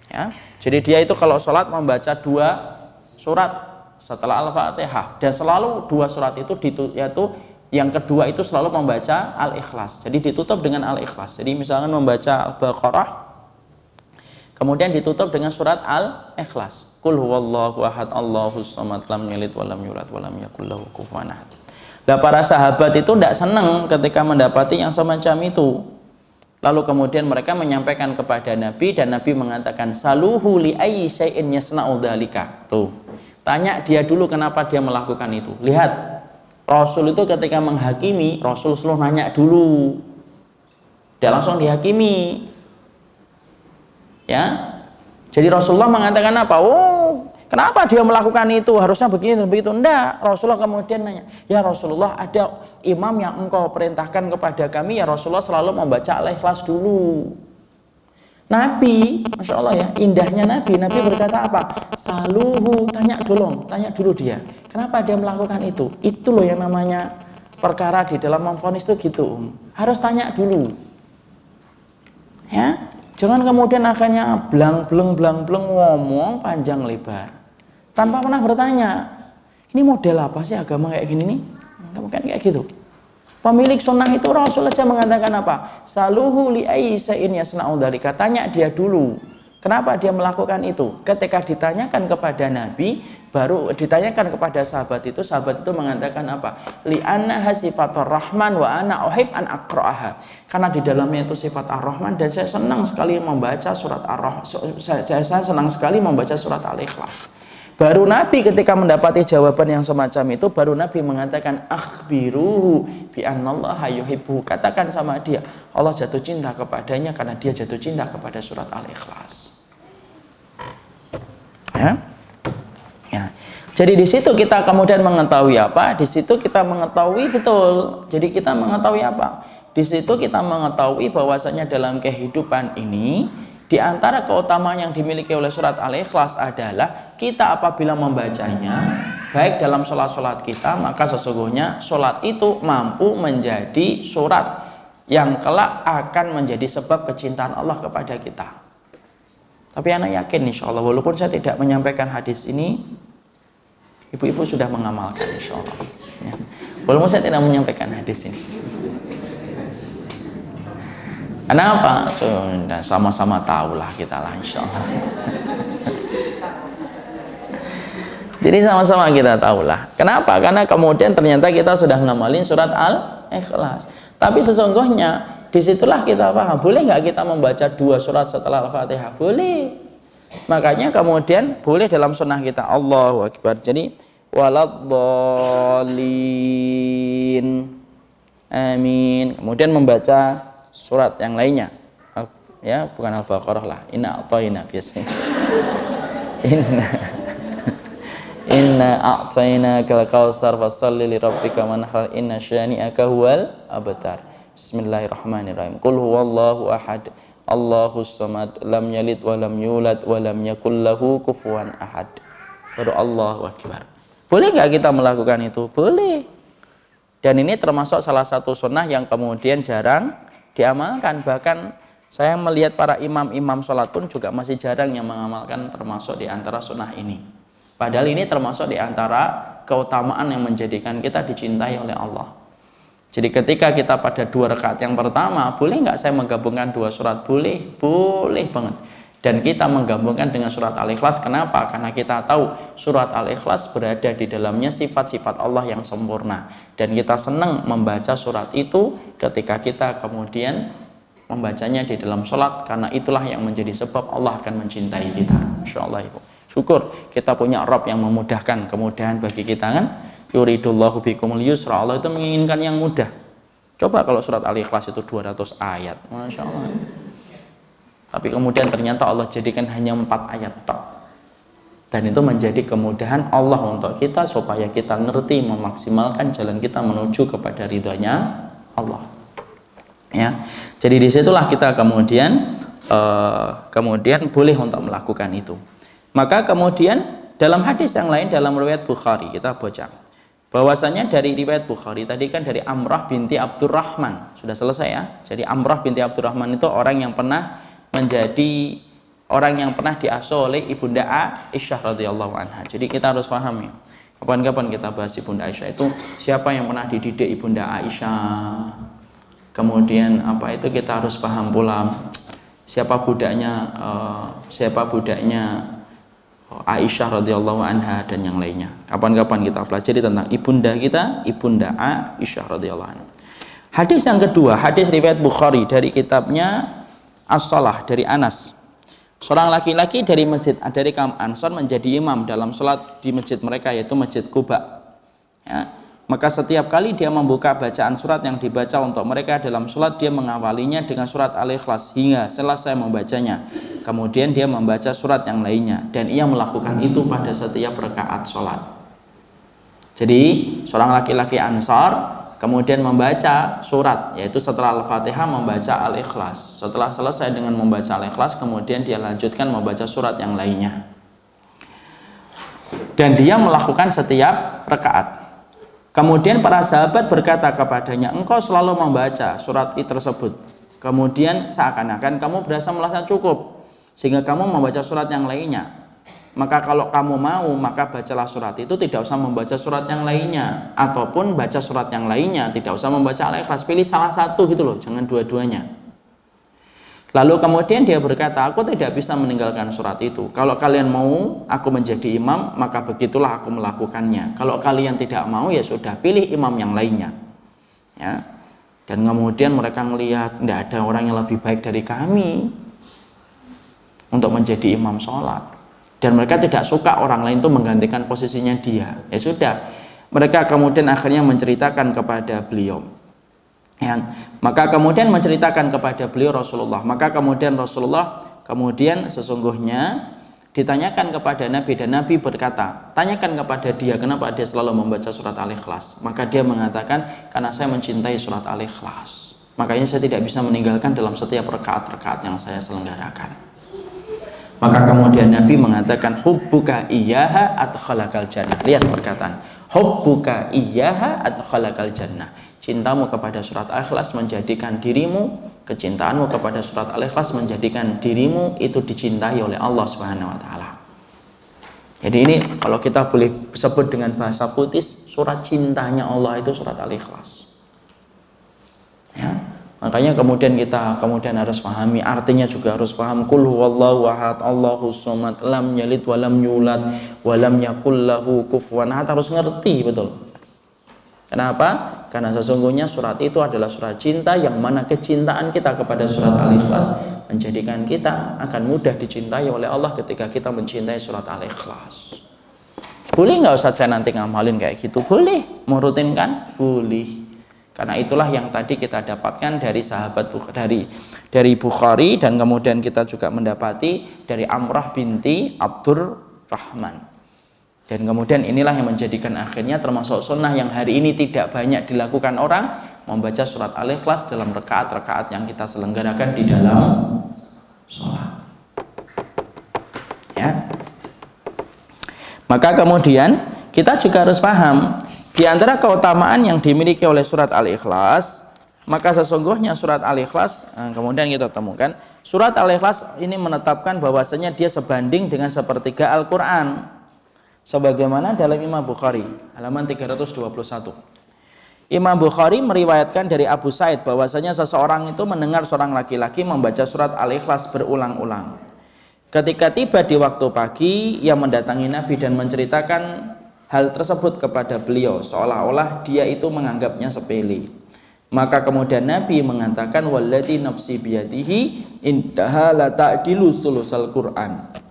Ya, jadi dia itu kalau sholat membaca 2 surat setelah Al-Fatihah, dan selalu 2 surat itu yaitu yang kedua itu selalu membaca Al-Ikhlas. Jadi ditutup dengan Al-Ikhlas. Jadi misalkan membaca Al-Baqarah, kemudian ditutup dengan surat Al-Ikhlas. Qul huwallahu ahad, Allahus samad, lam yalid walam yulad walam yakul lahu kufuwan ahad. Nah, para sahabat itu tidak senang ketika mendapati yang semacam itu. Lalu kemudian mereka menyampaikan kepada Nabi, dan Nabi mengatakan, saluhu li ayyi syai'in yasna'u dzalika. Tuh. Tanya dia dulu kenapa dia melakukan itu. Lihat, Rasul itu ketika menghakimi, Rasul selalu nanya dulu, tidak langsung dihakimi. Ya, jadi Rasulullah mengatakan apa? Oh, kenapa dia melakukan itu? Harusnya begini dan begitu. Enggak, Rasulullah kemudian nanya, ya Rasulullah, ada imam yang engkau perintahkan kepada kami, ya Rasulullah selalu membaca Al-Ikhlas dulu. Nabi, Masya Allah ya, indahnya Nabi berkata apa? Saluhu, tanya dulu dia. Kenapa dia melakukan itu? Itu loh yang namanya perkara di dalam memvonis itu gitu. Harus tanya dulu. Ya, jangan kemudian akhirnya blang ngomong panjang lebar tanpa pernah bertanya, ini model apa sih agama kayak gini nih? Bukan kayak gitu. Pemilik sunnah itu Rasul saja mengatakan apa? Saluhu li ayyi'in yasna'u dzalika. Tanya dia dulu. Kenapa dia melakukan itu? Ketika ditanyakan kepada Nabi, baru ditanyakan kepada sahabat itu mengatakan apa? Li anna sifatur rahman wa ana uhib an aqra'aha. Karena di dalamnya itu sifat ar-Rahman dan saya senang sekali membaca surat ar-Rahman. Saya senang sekali membaca surat Al-Ikhlas. Baru Nabi ketika mendapati jawaban yang semacam itu, baru Nabi mengatakan akhbiruhu bi annallaha yuhibbuhu. Katakan sama dia, Allah jatuh cinta kepadanya karena dia jatuh cinta kepada surat Al-Ikhlas. Ya. Ya. Jadi di situ kita kemudian mengetahui apa? Di situ kita mengetahui betul. Jadi kita mengetahui apa? Di situ kita mengetahui bahwasanya dalam kehidupan ini, di antara keutamaan yang dimiliki oleh surat Al-Ikhlas adalah kita apabila membacanya, baik dalam sholat-sholat kita, maka sesungguhnya sholat itu mampu menjadi surat yang kelak akan menjadi sebab kecintaan Allah kepada kita. Tapi anak yakin insya Allah, walaupun saya tidak menyampaikan hadis ini, ibu-ibu sudah mengamalkan insya Allah. Ya. Walaupun saya tidak menyampaikan hadis ini. Kenapa? Sudah sama-sama tahulah kita lah insya Allah. Jadi sama-sama kita tahulah. Kenapa? Karena kemudian ternyata kita sudah ngamalin surat Al-Ikhlas. Tapi sesungguhnya disitulah kita paham. Boleh nggak kita membaca 2 surat setelah Al-Fatihah? Boleh. Makanya kemudian boleh dalam sunnah kita Allahu Akbar. Jadi waladhdallin. Amin. Kemudian membaca surat yang lainnya, ya bukan Al-Baqarah lah, inna a'tayna biasanya. Inna a'tayna kal kautsar fasholli li rabbika wanhar inna syani'aka huwal abtar. Bismillahirrahmanirrahim. Qul huwallahu ahad, Allahus samad, lam yalid wa lam yulad wa lam yakul lahu kufuwan ahad. Baru Allahu Akbar. Boleh nggak kita melakukan itu? Boleh. Dan ini termasuk salah satu sunnah yang kemudian jarang diamalkan. Bahkan saya melihat para imam-imam sholat pun juga masih jarang yang mengamalkan, termasuk di antara sunnah ini. Padahal ini termasuk di antara keutamaan yang menjadikan kita dicintai oleh Allah. Jadi ketika kita pada 2 rakaat yang pertama, boleh nggak saya menggabungkan 2 surat? Boleh, boleh banget. Dan kita menggabungkan dengan surat Al-Ikhlas. Kenapa? Karena kita tahu surat Al-Ikhlas berada di dalamnya sifat-sifat Allah yang sempurna. Dan kita senang membaca surat itu ketika kita kemudian membacanya di dalam sholat. Karena itulah yang menjadi sebab Allah akan mencintai kita. Insya Allah Ibu. Syukur kita punya Rabb yang memudahkan kemudahan bagi kita kan. Yuridullahu bikumul yusra. Allah itu menginginkan yang mudah. Coba kalau surat Al-Ikhlas itu 200 ayat. Masya Allah. Tapi kemudian ternyata Allah jadikan hanya 4 ayat tok. Dan itu menjadi kemudahan Allah untuk kita supaya kita ngerti memaksimalkan jalan kita menuju kepada ridhonya Allah. Ya, jadi disitulah kita kemudian boleh untuk melakukan itu. Maka kemudian dalam hadis yang lain dalam riwayat Bukhari kita baca bahwasanya dari riwayat Bukhari tadi kan dari Amrah binti Abdurrahman sudah selesai ya. Jadi Amrah binti Abdurrahman itu orang yang pernah menjadi orang yang pernah diasuh oleh Ibunda Aisyah radhiyallahu anha. Jadi kita harus paham ya. Kapan-kapan kita bahas Ibunda Aisyah itu siapa yang pernah dididik Ibunda Aisyah. Kemudian apa itu kita harus paham pula siapa budaknya Aisyah radhiyallahu anha dan yang lainnya. Kapan-kapan kita pelajari tentang ibunda kita, Ibunda Aisyah radhiyallahu anha. Hadis yang kedua, hadis riwayat Bukhari dari kitabnya As-Salah dari Anas. Seorang laki-laki dari kaum Ansor menjadi imam dalam sholat di masjid mereka yaitu Masjid Quba. Ya. Maka setiap kali dia membuka bacaan surat yang dibaca untuk mereka dalam sholat, dia mengawalinya dengan surat Al-Ikhlas hingga selesai membacanya. Kemudian dia membaca surat yang lainnya, dan ia melakukan itu pada setiap rakaat sholat. Jadi seorang laki-laki Ansar kemudian membaca surat, yaitu setelah Al-Fatihah membaca Al-Ikhlas. Setelah selesai dengan membaca Al-Ikhlas, kemudian dia lanjutkan membaca surat yang lainnya. Dan dia melakukan setiap rakaat. Kemudian para sahabat berkata kepadanya, engkau selalu membaca surat tersebut. Kemudian seakan-akan kamu berasa merasa cukup, sehingga kamu membaca surat yang lainnya. Maka kalau kamu mau, maka bacalah surat itu, tidak usah membaca surat yang lainnya. Ataupun baca surat yang lainnya, tidak usah membaca Al-Ikhlas. Pilih salah satu gitu loh, jangan dua-duanya. Lalu kemudian dia berkata, aku tidak bisa meninggalkan surat itu. Kalau kalian mau aku menjadi imam, maka begitulah aku melakukannya. Kalau kalian tidak mau, ya sudah, pilih imam yang lainnya. Ya. Dan kemudian mereka melihat, tidak ada orang yang lebih baik dari kami untuk menjadi imam sholat. Dan mereka tidak suka orang lain itu menggantikan posisinya dia. Ya sudah, mereka kemudian akhirnya menceritakan kepada beliau. Ya, maka kemudian menceritakan kepada beliau Rasulullah. Maka kemudian Rasulullah kemudian sesungguhnya ditanyakan kepada Nabi, dan Nabi berkata, tanyakan kepada dia kenapa dia selalu membaca surat Al-Ikhlas. Maka dia mengatakan, karena saya mencintai surat Al-Ikhlas, makanya saya tidak bisa meninggalkan dalam setiap rakaat-rakaat yang saya selenggarakan. Maka kemudian Nabi mengatakan, hubbuka iyyaha adkhalakal jannah. Lihat perkataan, hubbuka iyyaha adkhalakal jannah. Cintamu kepada surat Al-Ikhlas menjadikan dirimu, kecintaanmu kepada surat Al-Ikhlas menjadikan dirimu itu dicintai oleh Allah Subhanahu wa taala. Jadi ini kalau kita boleh sebut dengan bahasa puitis, surat cintanya Allah itu surat Al-Ikhlas. Ya. Makanya kemudian kita harus pahami, artinya juga harus paham, qul huwallahu ahad, Allahus samad, lam yalid walam yulad walam yakul lahu kufuwan ahad. Harus ngerti betul. Kenapa? Karena sesungguhnya surat itu adalah surat cinta, yang mana kecintaan kita kepada surat Al-Ikhlas menjadikan kita akan mudah dicintai oleh Allah ketika kita mencintai surat Al-Ikhlas. Boleh nggak Ustaz saya nanti ngamalin kayak gitu? Boleh. Mau rutin kan? Boleh. Karena itulah yang tadi kita dapatkan dari sahabat dari Bukhari, dan kemudian kita juga mendapati dari Amrah binti Abdurrahman. Dan kemudian inilah yang menjadikan akhirnya termasuk sunnah yang hari ini tidak banyak dilakukan orang, membaca surat Al-Ikhlas dalam rakaat-rakaat yang kita selenggarakan di dalam sholat. Ya. Maka kemudian kita juga harus paham, di antara keutamaan yang dimiliki oleh surat Al-Ikhlas, maka sesungguhnya surat Al-Ikhlas, kemudian kita temukan surat Al-Ikhlas ini menetapkan bahwasanya dia sebanding dengan sepertiga Al-Quran. Sebagaimana dalam Imam Bukhari halaman 321, Imam Bukhari meriwayatkan dari Abu Said bahwasanya seseorang itu mendengar seorang laki-laki membaca surat Al-Ikhlas berulang-ulang. Ketika tiba di waktu pagi, ia mendatangi Nabi dan menceritakan hal tersebut kepada beliau, seolah-olah dia itu menganggapnya sepele. Maka kemudian Nabi mengatakan, walladzi nafsi biyadihi indaha la ta'dilu sulusal Qur'an.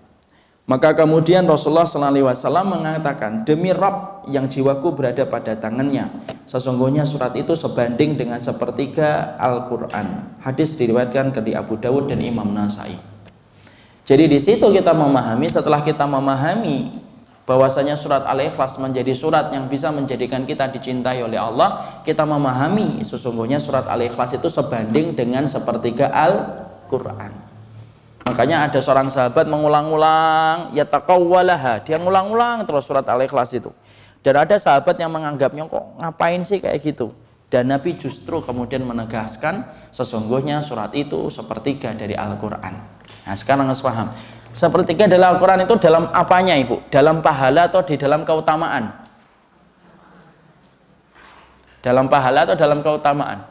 Maka kemudian Rasulullah SAW mengatakan, demi Rabb yang jiwaku berada pada tangannya, sesungguhnya surat itu sebanding dengan sepertiga Al-Quran. Hadis diriwayatkan dari Abu Dawud dan Imam Nasai. Jadi di situ kita memahami, setelah kita memahami bahwasanya surat Al-Ikhlas menjadi surat yang bisa menjadikan kita dicintai oleh Allah, kita memahami sesungguhnya surat Al-Ikhlas itu sebanding dengan sepertiga Al-Quran. Makanya ada seorang sahabat mengulang-ulang, yataqawwalaha, dia ngulang-ulang terus surat Al-Ikhlas itu. Dan ada sahabat yang menganggapnya, kok ngapain sih kayak gitu? Dan Nabi justru kemudian menegaskan, sesungguhnya surat itu sepertiga dari Al-Quran. Nah sekarang harus paham, sepertiga dari Al-Quran itu dalam apanya Ibu? Dalam pahala atau di dalam keutamaan? Dalam pahala atau dalam keutamaan?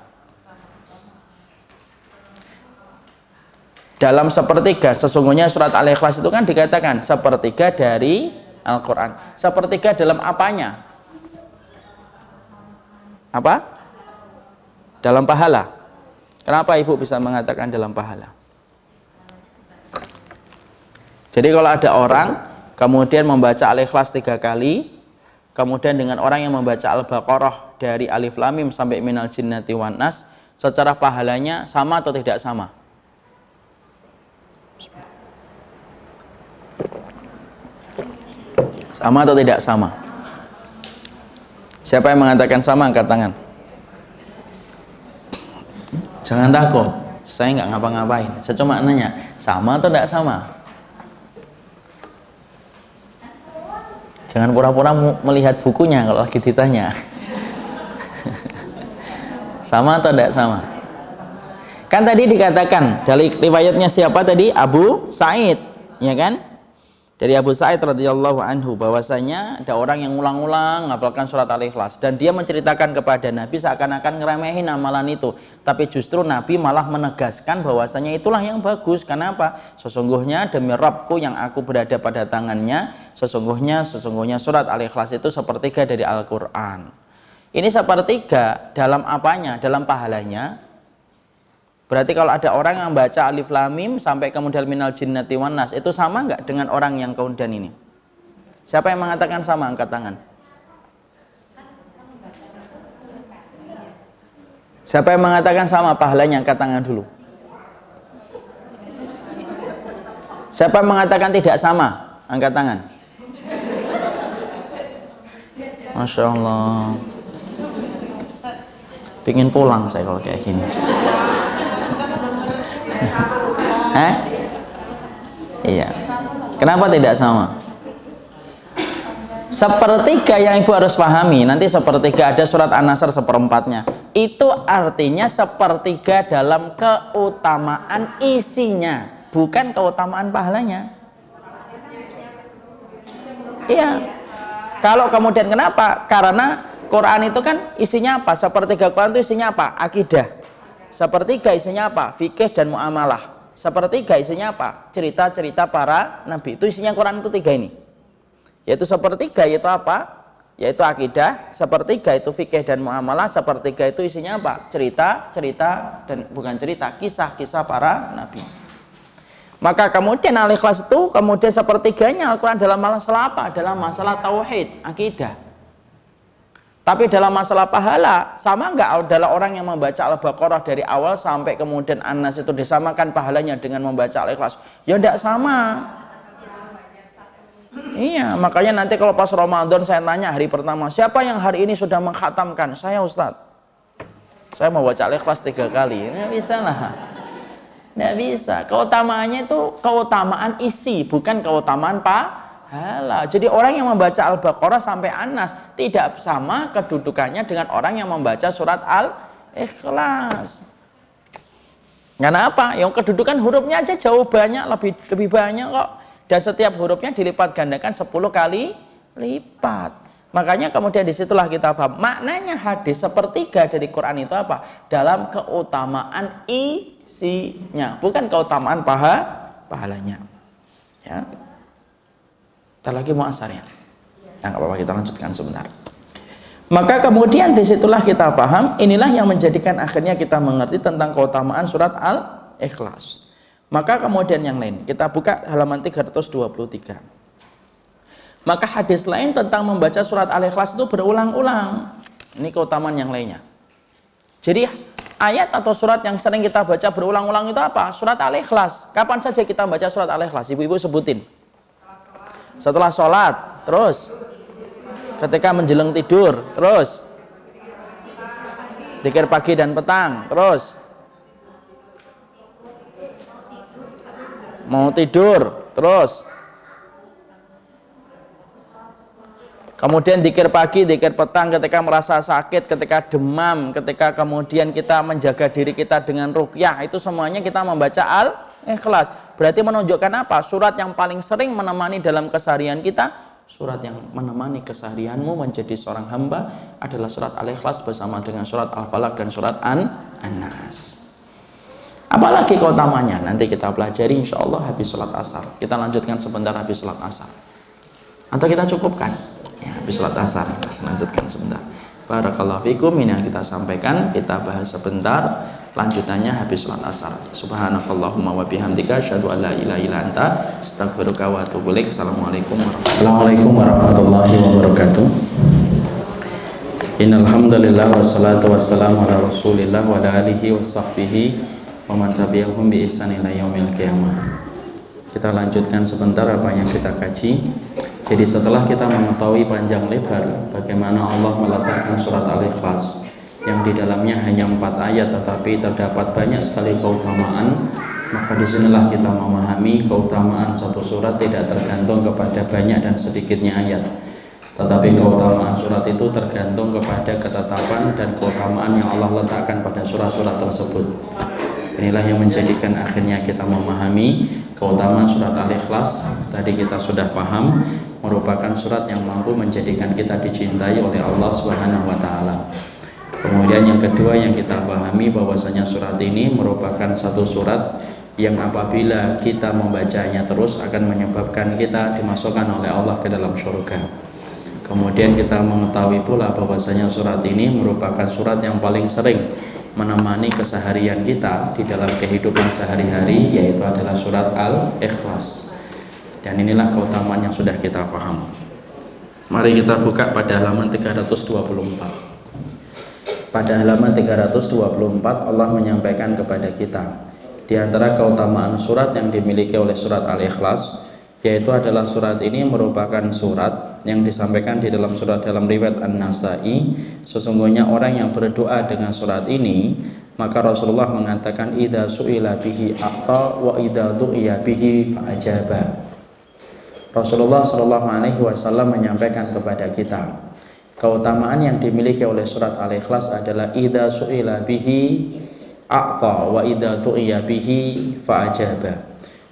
Dalam sepertiga, sesungguhnya surat Al-Ikhlas itu kan dikatakan sepertiga dari Al-Quran. Sepertiga dalam apanya? Apa? Dalam pahala. Kenapa Ibu bisa mengatakan dalam pahala? Jadi kalau ada orang kemudian membaca Al-Ikhlas 3 kali, kemudian dengan orang yang membaca Al-Baqarah dari Alif Lam Mim sampai Minal Jinnati wan Nas, secara pahalanya sama atau tidak sama? Sama atau tidak sama? Siapa yang mengatakan sama, angkat tangan. Jangan takut, saya nggak ngapa-ngapain, saya cuma nanya, sama atau tidak sama? Jangan pura-pura melihat bukunya kalau lagi ditanya. Sama atau tidak sama? Kan tadi dikatakan dari riwayatnya siapa tadi? Abu Sa'id, ya kan? Dari Abu Sa'id radhiyallahu anhu bahwasanya ada orang yang ulang-ulang menghafalkan surat Al-Ikhlas dan dia menceritakan kepada Nabi seakan-akan ngeremehin amalan itu, tapi justru Nabi malah menegaskan bahwasanya itulah yang bagus. Kenapa? Sesungguhnya demi Rabbku yang aku berada pada tangannya, sesungguhnya surat Al-Ikhlas itu sepertiga dari Al-Qur'an. Ini sepertiga dalam apanya? Dalam pahalanya. Berarti kalau ada orang yang baca Alif Lam Mim sampai kemudian Minal Jinnati wan Nas, itu sama nggak dengan orang yang kemudian ini? Siapa yang mengatakan sama, angkat tangan. Siapa yang mengatakan sama pahalanya, angkat tangan dulu. Siapa yang mengatakan tidak sama, angkat tangan. Masya Allah. Pingin pulang saya kalau kayak gini. Hah? Iya. Kenapa tidak sama? Sepertiga yang ibu harus pahami, nanti sepertiga ada surat An-Nasr seperempatnya. Itu artinya sepertiga dalam keutamaan isinya, bukan keutamaan pahalanya. Iya. Kalau kemudian kenapa? Karena Quran itu kan isinya apa? Sepertiga Quran itu isinya apa? Akidah. Sepertiga isinya apa? Fikih dan muamalah. Sepertiga isinya apa? Cerita-cerita para nabi. Itu isinya Quran itu tiga ini. Yaitu sepertiga yaitu apa? Yaitu akidah. Sepertiga itu fikih dan muamalah. Sepertiga itu isinya apa? Cerita-cerita dan bukan cerita, kisah-kisah para nabi. Maka kemudian Al-Ikhlas itu kemudian sepertiganya Al-Quran dalam masalah apa? Dalam masalah tauhid, akidah. Tapi dalam masalah pahala, sama nggak adalah orang yang membaca Al-Baqarah dari awal sampai kemudian An-Nas itu disamakan pahalanya dengan membaca Al-Ikhlas? Ya enggak sama. Iya, makanya nanti kalau pas Ramadan saya tanya hari pertama, siapa yang hari ini sudah mengkhatamkan? Saya, Ustadz. Saya mau baca Al-Ikhlas 3 kali. Nggak bisa lah. Nggak bisa. Keutamaannya itu keutamaan isi, bukan keutamaan pahala. Jadi orang yang membaca Al-Baqarah sampai An-Nas tidak sama kedudukannya dengan orang yang membaca surat Al-Ikhlas. Karena apa? Yang kedudukan hurufnya aja jauh banyak, lebih banyak kok. Dan setiap hurufnya dilipat gandakan 10 kali lipat. Makanya kemudian disitulah kita paham maknanya hadis sepertiga dari Quran itu apa? Dalam keutamaan isinya, bukan keutamaan pahalanya. Ya. Kita lagi mau asarnya. Nah, nggak apa-apa, kita lanjutkan sebentar. Maka kemudian disitulah kita paham, inilah yang menjadikan akhirnya kita mengerti tentang keutamaan surat Al-Ikhlas. Maka kemudian yang lain, kita buka halaman 323. Maka hadis lain tentang membaca surat Al-Ikhlas itu berulang-ulang. Ini keutamaan yang lainnya. Jadi ayat atau surat yang sering kita baca berulang-ulang itu apa? Surat Al-Ikhlas. Kapan saja kita baca surat Al-Ikhlas? Ibu-ibu sebutin. Setelah sholat, terus ketika menjelang tidur, terus zikir pagi dan petang, terus mau tidur, terus kemudian zikir pagi, zikir petang ketika merasa sakit, ketika demam, ketika kemudian kita menjaga diri kita dengan ruqyah, itu semuanya kita membaca Al-Ikhlas. Berarti menunjukkan apa? Surat yang paling sering menemani dalam keseharian kita, surat yang menemani keseharianmu menjadi seorang hamba adalah surat Al-Ikhlas bersama dengan surat Al-Falaq dan surat An-Nas. Apalagi keutamanya nanti kita pelajari insya Allah habis sholat asar. Kita lanjutkan sebentar habis sholat asar. Atau kita cukupkan ya, habis sholat asar. Kita lanjutkan sebentar. Barakallahu fikum, ini yang kita sampaikan, kita bahas sebentar. Lanjutannya habis sholat asar. Subhanakallahumma wa bihamdika asyhadu an la ilaha illa anta astaghfiruka wa atubu ilaik. Assalamualaikum warahmatullahi wabarakatuh. Innal hamdalillah wassalatu wassalamu ala Rasulillah wa ala alihi wa sahbihi wa man tabi'ahum bi ihsan ila yaumil qiyamah. Kita lanjutkan sebentar apa yang kita kaji. Jadi setelah kita mengetahui panjang lebar bagaimana Allah meletakkan surat Al-Ikhlas yang di dalamnya hanya 4 ayat tetapi terdapat banyak sekali keutamaan, maka disinilah kita memahami keutamaan satu surat tidak tergantung kepada banyak dan sedikitnya ayat, tetapi keutamaan surat itu tergantung kepada ketetapan dan keutamaan yang Allah letakkan pada surat-surat tersebut. Inilah yang menjadikan akhirnya kita memahami keutamaan surat Al-Ikhlas. Tadi kita sudah paham merupakan surat yang mampu menjadikan kita dicintai oleh Allah Subhanahu wa taala. Kemudian yang kedua yang kita pahami bahwasanya surat ini merupakan satu surat yang apabila kita membacanya terus akan menyebabkan kita dimasukkan oleh Allah ke dalam surga. Kemudian kita mengetahui pula bahwasanya surat ini merupakan surat yang paling sering menemani keseharian kita di dalam kehidupan sehari-hari, yaitu adalah surat Al-Ikhlas. Dan inilah keutamaan yang sudah kita paham. Mari kita buka pada halaman 324. Pada halaman 324 Allah menyampaikan kepada kita di antara keutamaan surat yang dimiliki oleh surat Al-Ikhlas, yaitu adalah surat ini merupakan surat yang disampaikan di dalam surat dalam riwayat An-Nasa'i, sesungguhnya orang yang berdoa dengan surat ini maka Rasulullah mengatakan idza su'ila bihi a'ta wa idza du'iya bihi fa'ajaba. Rasulullah SAW menyampaikan kepada kita keutamaan yang dimiliki oleh surat Al-Ikhlas adalah idza su'ila bihi a'ta wa idza tu'iya bihi fa'ajaba.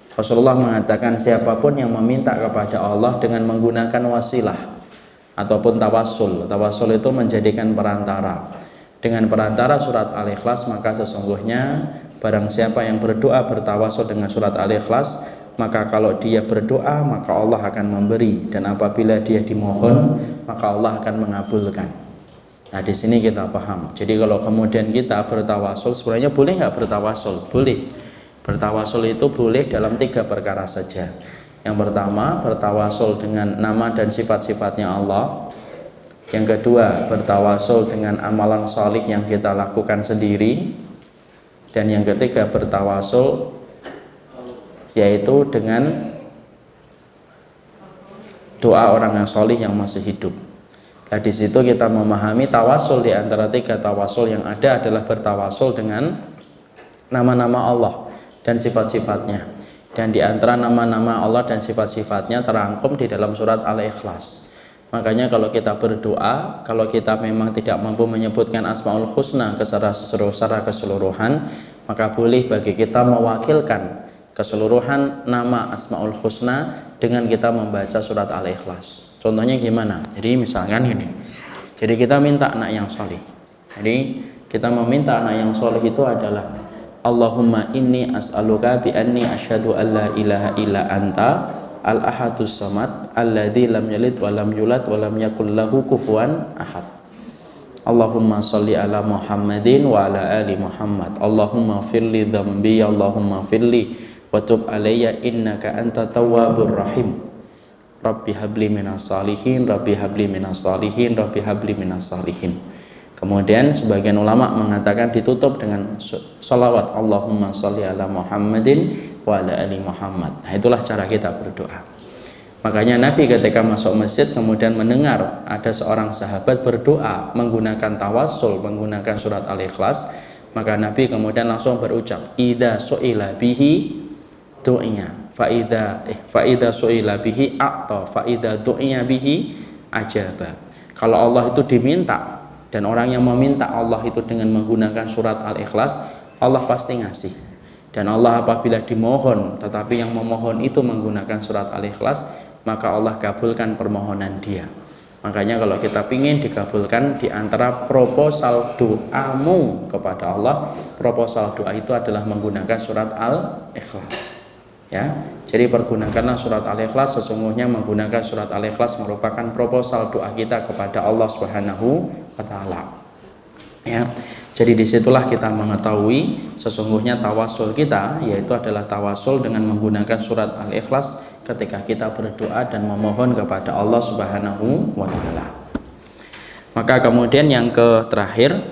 Rasulullah mengatakan siapapun yang meminta kepada Allah dengan menggunakan wasilah ataupun tawassul. Tawassul itu menjadikan perantara. Dengan perantara surat Al-Ikhlas maka sesungguhnya barang siapa yang berdoa bertawassul dengan surat Al-Ikhlas, maka kalau dia berdoa maka Allah akan memberi, dan apabila dia dimohon maka Allah akan mengabulkan. Nah di sini kita paham. Jadi kalau kemudian kita bertawasul, sebenarnya boleh nggak bertawasul? Boleh. Bertawasul itu boleh dalam 3 perkara saja. Yang pertama, bertawasul dengan nama dan sifat-sifatnya Allah. Yang kedua, bertawasul dengan amalan salih yang kita lakukan sendiri. Dan yang ketiga, bertawasul yaitu dengan doa orang yang solih yang masih hidup. Nah di situ kita memahami tawasul. Di antara 3 tawasul yang ada adalah bertawasul dengan nama-nama Allah dan sifat-sifatnya. Dan di antara nama-nama Allah dan sifat-sifatnya terangkum di dalam surat Al-Ikhlas. Makanya kalau kita berdoa, kalau kita memang tidak mampu menyebutkan Asmaul Husna secara keseluruhan, maka boleh bagi kita mewakilkan keseluruhan nama Asmaul Husna dengan kita membaca surat Al-Ikhlas. Contohnya gimana? Jadi misalkan gini. Jadi kita minta anak yang soleh. Jadi kita meminta anak yang soleh itu adalah Allahumma inni as'aluka bi anni asyhadu an la ilaha illa anta al-ahadus samad alladzi lam yalid wa lam yulad wa lam yakul lahu kufuwan ahad. Allahumma sholli ala Muhammadin wa ala ali Muhammad. Allahumma firli dzambi, Allahumma firli wa tub alayya innaka anta tawwabur rahim. Rabbi habli minas salihin, Rabbi habli minas salihin, Rabbi habli minas salihin. Kemudian sebagian ulama mengatakan ditutup dengan salawat Allahumma sholli ala Muhammadin wa ala ali Muhammad. Nah itulah cara kita berdoa. Makanya Nabi ketika masuk masjid kemudian mendengar ada seorang sahabat berdoa menggunakan tawassul, menggunakan surat Al-Ikhlas, maka Nabi kemudian langsung berucap idza su'ila bihi du'iya fa'idha su'ila bihi a'ta fa'idha du'iya bihi ajaba. Kalau Allah itu diminta dan orang yang meminta Allah itu dengan menggunakan surat Al-Ikhlas, Allah pasti ngasih. Dan Allah apabila dimohon tetapi yang memohon itu menggunakan surat Al-Ikhlas, maka Allah kabulkan permohonan dia. Makanya kalau kita ingin dikabulkan, di antara proposal doamu kepada Allah, proposal doa itu adalah menggunakan surat Al-Ikhlas. Ya, jadi pergunakanlah surat Al-Ikhlas. Sesungguhnya menggunakan surat Al-Ikhlas merupakan proposal doa kita kepada Allah Subhanahu wa taala. Ya. Jadi disitulah kita mengetahui sesungguhnya tawasul kita yaitu adalah tawasul dengan menggunakan surat Al-Ikhlas ketika kita berdoa dan memohon kepada Allah Subhanahu wa taala. Maka kemudian yang terakhir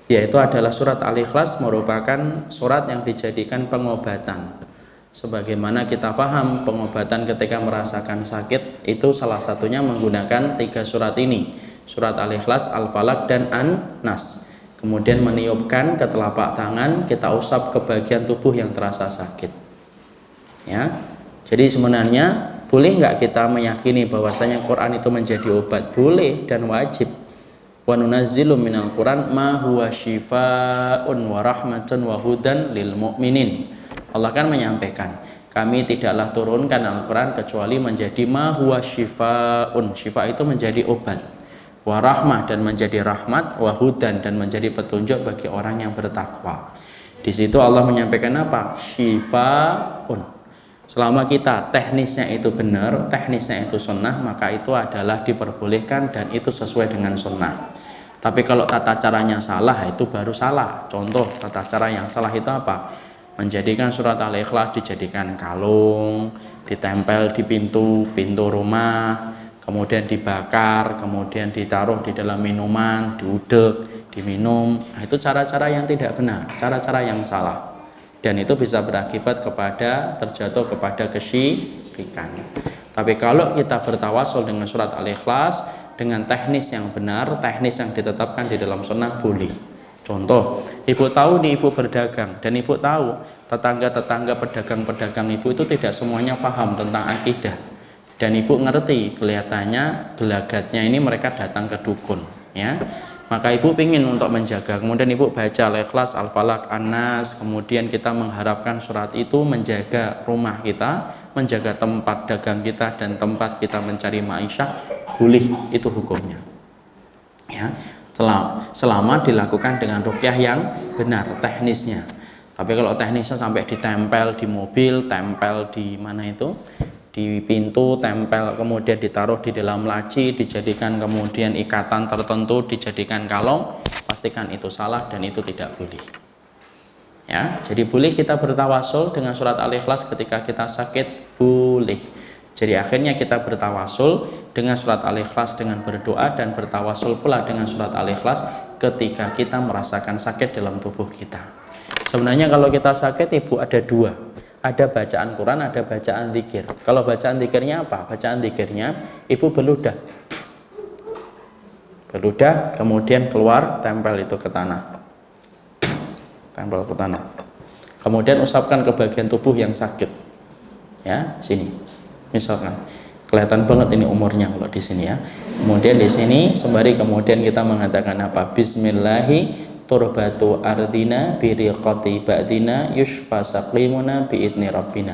yaitu adalah surat Al-Ikhlas, merupakan surat yang dijadikan pengobatan. Sebagaimana kita paham pengobatan ketika merasakan sakit itu salah satunya menggunakan 3 surat ini, surat Al-Ikhlas, Al-Falaq, dan An-Nas. Kemudian meniupkan ke telapak tangan, kita usap ke bagian tubuh yang terasa sakit. Ya, jadi sebenarnya boleh nggak kita meyakini bahwasanya Quran itu menjadi obat? Boleh dan wajib. Wa nunazzilu minal Quran ma huwa syifaa'un wa rahmatun wa hudan lil mu'minin. Allah kan menyampaikan, kami tidaklah turunkan Al-Quran kecuali menjadi ma huwa syifaa'un. Syifa itu menjadi obat. Wa rahmah, dan menjadi rahmat, wa hudan, dan menjadi petunjuk bagi orang yang bertakwa. Di situ Allah menyampaikan apa? Syifaa'un. Selama kita teknisnya itu benar, teknisnya itu sunnah, maka itu adalah diperbolehkan dan itu sesuai dengan sunnah. Tapi kalau tata caranya salah, itu baru salah. Contoh tata cara yang salah itu apa? Menjadikan surat Al-Ikhlas dijadikan kalung, ditempel di pintu rumah, kemudian dibakar, kemudian ditaruh di dalam minuman, diudek, diminum. Nah, itu cara-cara yang tidak benar, cara-cara yang salah. Dan itu bisa berakibat terjatuh kepada kesyirikan. Tapi kalau kita bertawasul dengan surat Al-Ikhlas dengan teknis yang benar, teknis yang ditetapkan di dalam sunnah, boleh. Contoh, ibu tahu nih, ibu berdagang, dan ibu tahu tetangga-tetangga pedagang-pedagang ibu itu tidak semuanya paham tentang akidah. Dan ibu ngerti, kelihatannya gelagatnya ini mereka datang ke dukun, ya. Maka ibu ingin untuk menjaga, kemudian ibu baca Al-Ikhlas, Al-Falaq, An-Nas, kemudian kita mengharapkan surat itu menjaga rumah kita, menjaga tempat dagang kita dan tempat kita mencari ma'isyah, boleh, itu hukumnya. Ya, selama dilakukan dengan ruqyah yang benar teknisnya. Tapi kalau teknisnya sampai ditempel di mobil, tempel di mana itu, di pintu, tempel, kemudian ditaruh di dalam laci, dijadikan kemudian ikatan tertentu, dijadikan kalung, pastikan itu salah dan itu tidak boleh. Ya, jadi boleh kita bertawasul dengan surat Al-Ikhlas ketika kita sakit, boleh. Jadi akhirnya kita bertawasul dengan surat Al-Ikhlas dengan berdoa, dan bertawasul pula dengan surat Al-Ikhlas ketika kita merasakan sakit dalam tubuh kita. Sebenarnya kalau kita sakit, ibu, ada dua. Ada bacaan Quran, ada bacaan zikir. Kalau bacaan zikirnya apa? Bacaan zikirnya ibu beludah, kemudian keluar, tempel itu ke tanah, tempel ke tanah. Kemudian usapkan ke bagian tubuh yang sakit. Ya, sini. Misalkan kelihatan banget ini umurnya kalau di sini ya. Kemudian di sini sembari kemudian kita mengatakan apa? Bismillahi turbatu ardina biriqati ba'dina yushfa saqimuna bi'idni rabbina.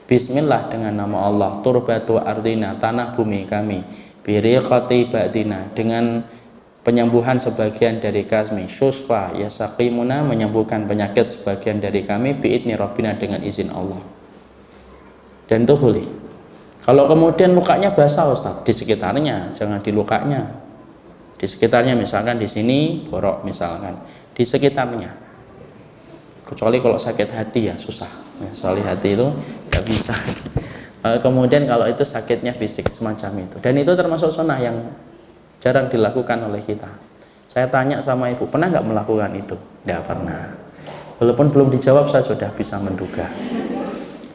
Bismillah, dengan nama Allah. Turbatu ardina, tanah bumi kami. Biriqati ba'dina, dengan penyembuhan sebagian dari kami. Yushfa ya saqimuna, menyembuhkan penyakit sebagian dari kami. Bi'idni rabbina, dengan izin Allah. Dan itu boleh. Kalau kemudian lukanya basah, Ustaz, di sekitarnya, jangan di lukanya. Di sekitarnya, misalkan di sini borok, misalkan di sekitarnya. Kecuali kalau sakit hati ya susah. Soalnya hati itu nggak bisa. Kemudian kalau itu sakitnya fisik semacam itu, dan itu termasuk sunnah yang jarang dilakukan oleh kita. Saya tanya sama ibu, pernah nggak melakukan itu? Nggak pernah. Walaupun belum dijawab, saya sudah bisa menduga.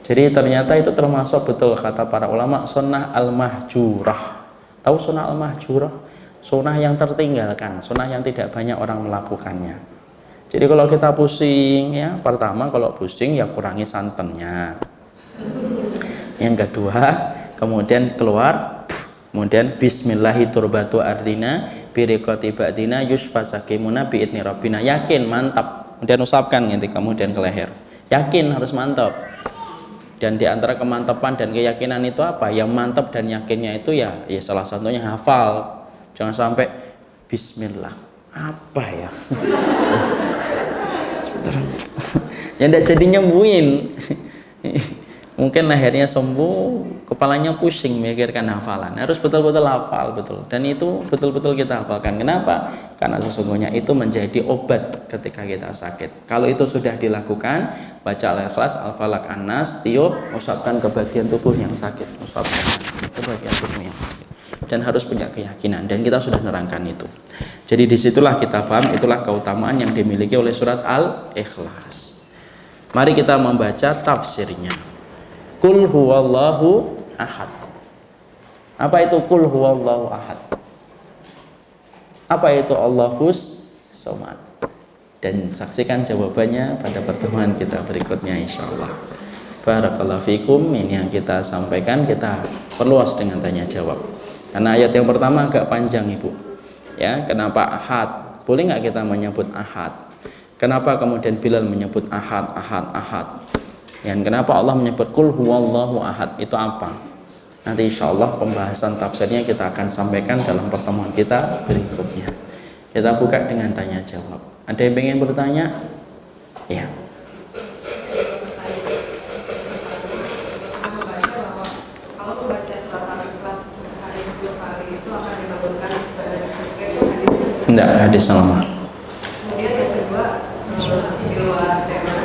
Jadi ternyata itu termasuk, betul kata para ulama, sunnah al-mahjurah. Tahu sunnah al-mahjurah? Sunnah yang tertinggalkan, sunnah yang tidak banyak orang melakukannya. Jadi kalau kita pusing, ya pertama kalau pusing ya kurangi santannya. Yang kedua, kemudian keluar, kemudian Bismillahi turbatu ardina biriqati ba'dina yushfa sakimuna bi'idni rabbina. Yakin, mantap. Kemudian usapkan nanti kemudian ke leher. Yakin, harus mantap. Dan di antara kemantapan dan keyakinan itu apa? Yang mantap dan yakinnya itu ya salah satunya hafal. Jangan sampai Bismillah, apa ya? Ya tidak jadi nyembuhin. Mungkin lehernya sembuh, kepalanya pusing memikirkan hafalan. Harus betul-betul hafal, betul. Dan itu betul-betul kita hafalkan. Kenapa? Karena sesungguhnya itu menjadi obat ketika kita sakit. Kalau itu sudah dilakukan, baca Al-Ikhlas, Al-Falaq, An-Nas, tiup, usapkan ke bagian tubuh yang sakit. Usapkan ke bagian tubuh yang sakit. dan harus punya keyakinan, dan kita sudah nerangkan itu. Jadi disitulah kita paham, itulah keutamaan yang dimiliki oleh surat Al-Ikhlas. Mari kita membaca tafsirnya. Qul huwallahu ahad. Apa itu qul huwallahu ahad? Apa itu Allahus somad? Dan saksikan jawabannya pada pertemuan kita berikutnya insyaallah. Barakallahu fikum. Ini yang kita sampaikan, kita perluas dengan tanya jawab. Karena ayat yang pertama agak panjang Ibu. Ya, kenapa ahad? Boleh nggak kita menyebut ahad? Kenapa kemudian Bilal menyebut ahad, ahad, ahad? Dan kenapa Allah menyebut qul huwallahu ahad? Itu apa? Nanti insyaallah pembahasan tafsirnya kita akan sampaikan dalam pertemuan kita berikutnya. Kita buka dengan tanya jawab. Ada yang ingin bertanya? Ya. Kalau membaca surat Al-Ikhlas hari 10 kali itu akan dibangunkan sebagai surga. Enggak, hadis sama. Kemudian yang kedua, masih di luar tema.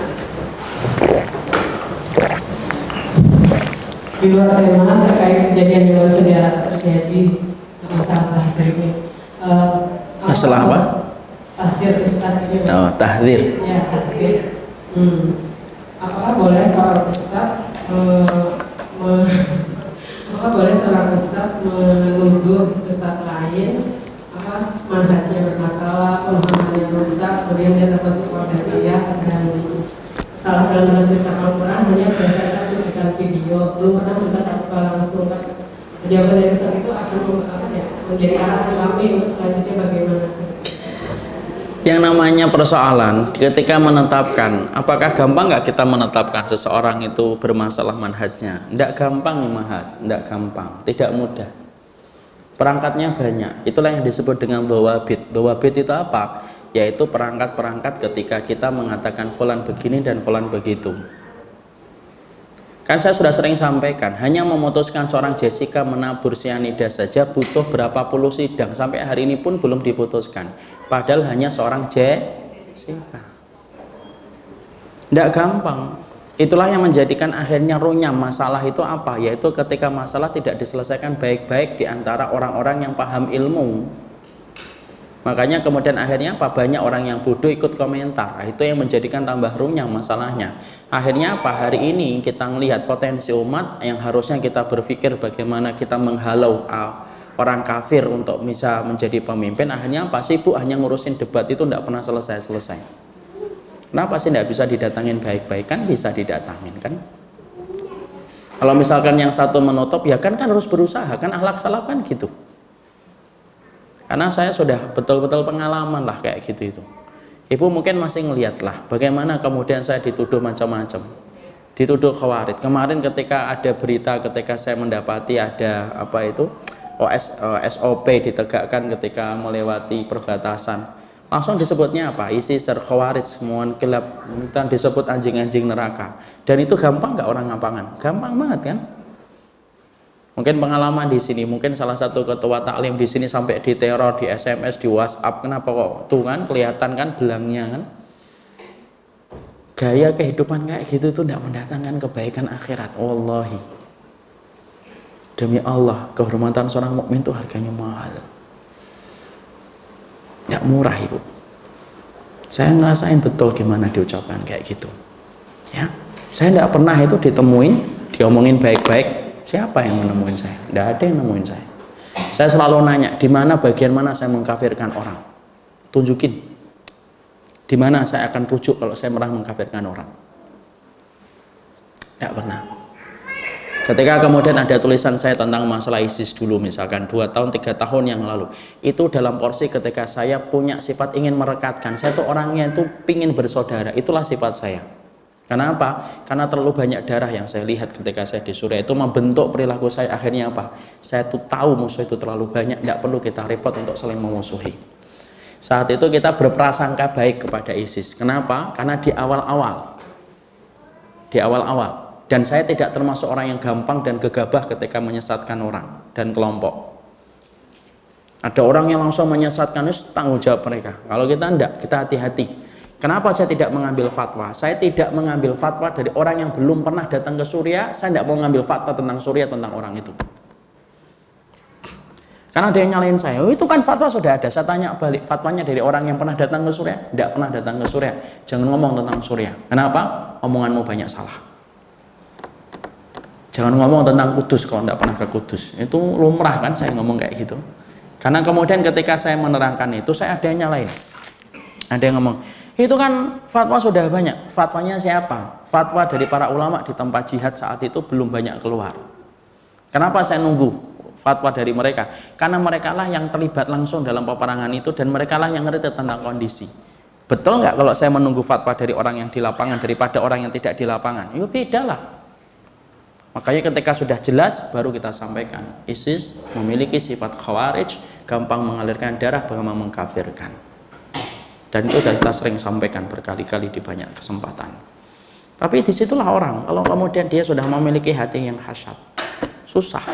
Di luar tema terkait kejadian yang baru saja terjadi masalah tahsir ini. Masalah apa? Tahsir Ustaz ini. Oh, tahdzir. Ya, tahsir. Apakah boleh seorang Ustaz menuduh Ustaz lain manhajnya bermasalah, pemahamannya rusak, kemudian dia termasuk qadariyah dan salah dalam menafsirkan Al-Quran hanya berdasarkan cuplikan video, belum pernah minta takwa langsung. Jawaban dari Ustaz itu akan menjadi arahan kami untuk selanjutnya bagaimana? Yang namanya persoalan ketika menetapkan, apakah gampang nggak kita menetapkan seseorang itu bermasalah manhajnya? Tidak gampang nih Mahat, tidak gampang, tidak mudah. Perangkatnya banyak, itulah yang disebut dengan dhawabit. Dhawabit itu apa? Yaitu perangkat-perangkat ketika kita mengatakan fulan begini dan fulan begitu. Kan saya sudah sering sampaikan, hanya memutuskan seorang Jessica menabur cyanida saja butuh berapa puluh sidang, sampai hari ini pun belum diputuskan. Padahal hanya seorang Jessica. Tidak gampang. Itulah yang menjadikan akhirnya runyam masalah itu apa? Yaitu ketika masalah tidak diselesaikan baik-baik di antara orang-orang yang paham ilmu. Makanya kemudian akhirnya apa? Banyak orang yang bodoh ikut komentar. Nah, itu yang menjadikan tambah runyam masalahnya. Akhirnya apa? Hari ini kita melihat potensi umat yang harusnya kita berpikir bagaimana kita menghalau orang kafir untuk bisa menjadi pemimpin. Akhirnya apa? Sibuk hanya ngurusin debat, itu tidak pernah selesai-selesai. Kenapa sih tidak bisa didatangin baik-baik? Kan bisa didatangin kan? Kalau misalkan yang satu menutup, ya kan harus berusaha, kan akhlak salaf kan gitu. Karena saya sudah betul-betul pengalaman lah kayak gitu itu. Ibu mungkin masih ngelihat lah bagaimana kemudian saya dituduh macam-macam, dituduh khawarij. Kemarin ketika ada berita, ketika saya mendapati ada apa itu SOP ditegakkan ketika melewati perbatasan, langsung disebutnya apa? ISIS, khawarij, mohon kelab, disebut anjing-anjing neraka. Dan itu gampang nggak orang ngapangan? Gampang banget kan? Mungkin pengalaman di sini, mungkin salah satu ketua taklim di sini sampai diteror di SMS, di WhatsApp. Kenapa kok? Tuh kan kelihatan kan belangnya kan. Gaya kehidupan kayak gitu tuh tidak mendatangkan kebaikan akhirat. Wallahi. Demi Allah, kehormatan seorang mukmin itu harganya mahal. Tidak murah Ibu. Saya ngerasain betul gimana diucapkan kayak gitu. Ya, saya tidak pernah itu ditemuin, diomongin baik-baik. Siapa yang menemuin saya? Tidak ada yang nemuin saya. Saya selalu nanya, di mana bagian mana saya mengkafirkan orang? Tunjukin. Di mana saya akan rujuk kalau saya pernah mengkafirkan orang? Tidak pernah. Ketika kemudian ada tulisan saya tentang masalah ISIS dulu, misalkan 2 tahun, 3 tahun yang lalu, itu dalam porsi ketika saya punya sifat ingin merekatkan. Saya tuh orangnya itu pingin bersaudara. Itulah sifat saya. Kenapa? Karena terlalu banyak darah yang saya lihat ketika saya di Suriah, itu membentuk perilaku saya. Akhirnya apa? Saya tuh tahu musuh itu terlalu banyak, tidak perlu kita repot untuk saling memusuhi. Saat itu kita berprasangka baik kepada ISIS. Kenapa? Karena di awal-awal, dan saya tidak termasuk orang yang gampang dan gegabah ketika menyesatkan orang dan kelompok. Ada orang yang langsung menyesatkan, itu tanggung jawab mereka. Kalau kita tidak, kita hati-hati. Kenapa saya tidak mengambil fatwa? Saya tidak mengambil fatwa dari orang yang belum pernah datang ke Suriah. Saya tidak mau mengambil fatwa tentang Suriah, tentang orang itu. Karena ada yang nyalain saya, oh, itu kan fatwa sudah ada. Saya tanya balik, fatwanya dari orang yang pernah datang ke Surya? Tidak pernah datang ke Surya. Jangan ngomong tentang Surya. Kenapa? Omonganmu banyak salah. Jangan ngomong tentang Kudus kalau tidak pernah ke Kudus. Itu lumrah kan saya ngomong kayak gitu. Karena kemudian ketika saya menerangkan itu, saya ada yang nyalain. Ada yang ngomong, itu kan fatwa sudah banyak. Fatwanya siapa? Fatwa dari para ulama di tempat jihad saat itu belum banyak keluar. Kenapa saya nunggu fatwa dari mereka? Karena mereka lah yang terlibat langsung dalam peperangan itu, dan mereka lah yang ngerti tentang kondisi. Betul nggak kalau saya menunggu fatwa dari orang yang di lapangan daripada orang yang tidak di lapangan? Ya beda lah. Makanya ketika sudah jelas baru kita sampaikan, ISIS memiliki sifat khawarij, gampang mengalirkan darah, bahkan mengkafirkan. Dan itu sudah kita sering sampaikan berkali-kali di banyak kesempatan. Tapi disitulah orang, kalau kemudian dia sudah memiliki hati yang hasad, susah.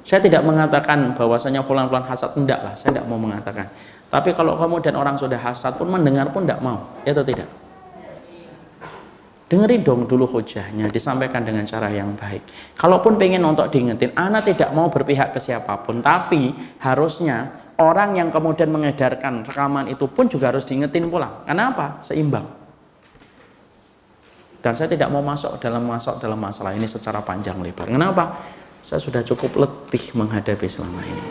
Saya tidak mengatakan bahwasanya fulan-fulan hasad, enggak lah, saya tidak mau mengatakan. Tapi kalau kemudian orang sudah hasad pun, mendengar pun tidak mau, ya atau tidak? Dengerin dong dulu hujahnya, disampaikan dengan cara yang baik. Kalaupun pengen untuk diingetin, ana tidak mau berpihak ke siapapun, tapi harusnya orang yang kemudian mengedarkan rekaman itu pun juga harus diingetin pulang. Kenapa? Seimbang. Dan saya tidak mau masuk dalam masalah ini secara panjang lebar. Kenapa? Saya sudah cukup letih menghadapi selama ini.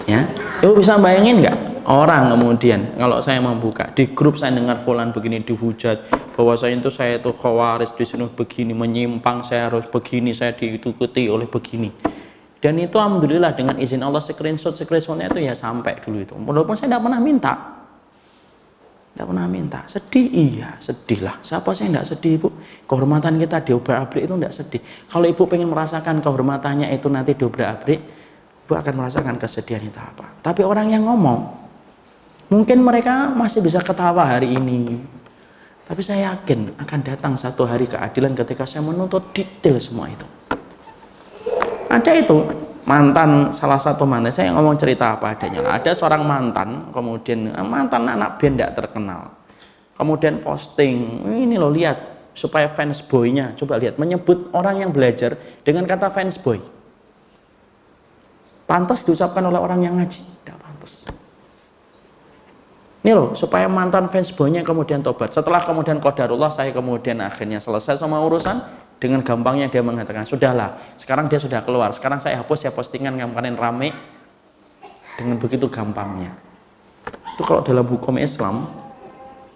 Ya, itu bisa bayangin nggak? Orang kemudian kalau saya membuka di grup, saya dengar fulan begini dihujat bahwa saya itu khawarij, di sini begini, menyimpang, saya harus begini, saya diikuti oleh begini. Dan itu alhamdulillah dengan izin Allah screenshotnya itu ya sampai dulu itu. Walaupun saya tidak pernah minta. Tidak pernah minta. Sedih, iya sedih lah. Siapa sih tidak sedih, Ibu? Kehormatan kita diobrak-abrik itu tidak sedih. Kalau Ibu pengen merasakan kehormatannya itu nanti diobrak-abrik, Ibu akan merasakan kesedihan itu apa. Tapi orang yang ngomong, mungkin mereka masih bisa ketawa hari ini, tapi saya yakin akan datang satu hari keadilan ketika saya menuntut detail semua itu. Ada itu mantan, salah satu mantan, saya ngomong cerita apa adanya. Ada seorang mantan, kemudian mantan anak band tidak terkenal, kemudian posting, ini loh lihat, supaya fans boy-nya, coba lihat, menyebut orang yang belajar dengan kata fans boy. Pantas diucapkan oleh orang yang ngaji? Tidak pantas. Ini loh, supaya mantan fans boy-nya kemudian tobat. Setelah kemudian qadarullah, saya kemudian akhirnya selesai sama urusan. Dengan gampangnya dia mengatakan, sudahlah, sekarang dia sudah keluar, sekarang saya hapus ya postingan yang kemarin rame. Dengan begitu gampangnya. Itu kalau dalam hukum Islam,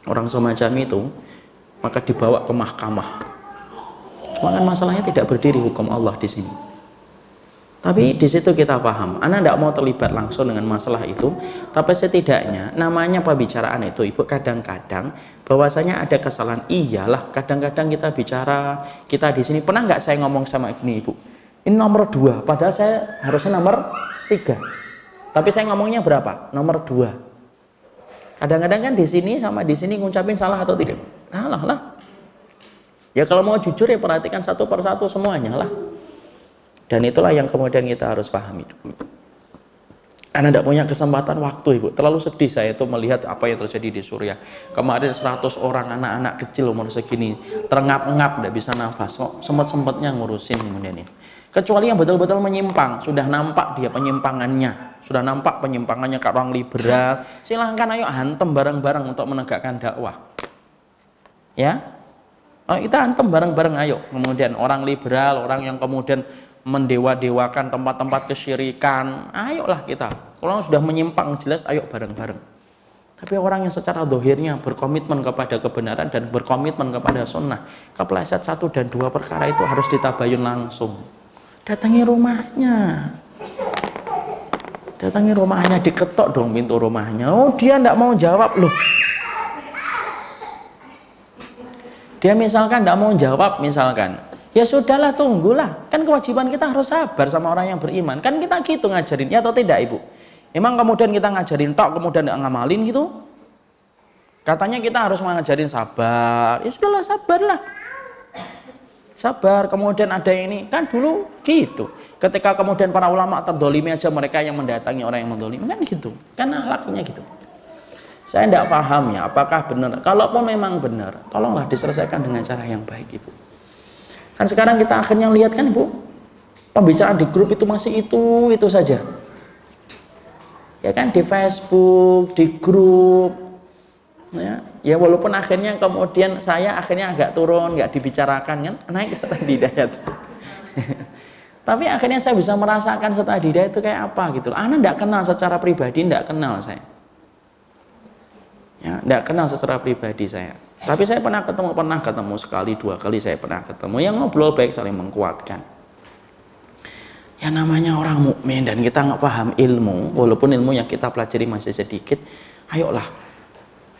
orang semacam itu, maka dibawa ke mahkamah. Cuma kan masalahnya tidak berdiri hukum Allah di sini. Tapi di situ kita paham, Anda tidak mau terlibat langsung dengan masalah itu, tapi setidaknya namanya pembicaraan itu, Ibu, kadang-kadang bahwasanya ada kesalahan. Iyalah, kadang-kadang kita bicara, kita di sini pernah nggak saya ngomong sama gini, Ibu, ini nomor 2, padahal saya harusnya nomor 3, tapi saya ngomongnya berapa? Nomor 2. Kadang-kadang kan di sini sama di sini ngucapin salah atau tidak? Salah lah. Ya kalau mau jujur ya perhatikan satu persatu semuanya lah. Dan itulah yang kemudian kita harus pahami. Anda tidak punya kesempatan waktu, Ibu. Terlalu sedih saya itu melihat apa yang terjadi di Suriah. Kemarin 100 orang anak-anak kecil umur segini terengap-engap, tidak bisa nafas. Kok sempat-sempatnya ngurusin kemudian ini. Kecuali yang betul-betul menyimpang, sudah nampak dia penyimpangannya, sudah nampak penyimpangannya ke orang liberal. Silahkan ayo hantem bareng-bareng untuk menegakkan dakwah. Ya, kita hantem bareng-bareng ayo. Kemudian orang liberal, orang yang kemudian mendewa-dewakan tempat-tempat kesyirikan, ayolah kita. Kalau sudah menyimpang jelas, ayo bareng-bareng. Tapi orang yang secara dohirnya berkomitmen kepada kebenaran dan berkomitmen kepada sunnah, kepleset 1 dan 2 perkara itu harus ditabayun langsung. Datangi rumahnya, diketok dong pintu rumahnya. Oh, dia tidak mau jawab loh. Dia misalkan tidak mau jawab, misalkan, ya sudahlah, tunggulah. Kan kewajiban kita harus sabar sama orang yang beriman. Kan kita gitu ngajarin, ya atau tidak, Ibu? Emang kemudian kita ngajarin tok, kemudian nggak ngamalin gitu? Katanya kita harus ngajarin sabar. Ya sudahlah, sabarlah. Sabar, kemudian ada ini. Kan dulu gitu. Ketika kemudian para ulama terdolimi aja, mereka yang mendatangi orang yang mendolimi. Kan gitu. Kan lakunya gitu. Saya tidak paham ya, apakah benar. Kalaupun memang benar, tolonglah diselesaikan dengan cara yang baik, Ibu. Kan sekarang kita akhirnya lihat kan, Ibu, Pembicaraan di grup itu masih itu saja. Ya kan, di Facebook, di grup. Ya walaupun akhirnya kemudian saya akhirnya agak turun, nggak dibicarakan kan, naik setelah hidayat. Tapi akhirnya saya bisa merasakan setelah hidayat itu kayak apa gitu. Ana nggak kenal secara pribadi, nggak kenal saya. Ya, nggak kenal secara pribadi saya. Tapi saya pernah ketemu sekali, 2 kali saya pernah ketemu. Yang ngobrol baik, saling menguatkan. Ya namanya orang mukmin dan kita nggak paham ilmu, walaupun ilmu yang kita pelajari masih sedikit, ayolah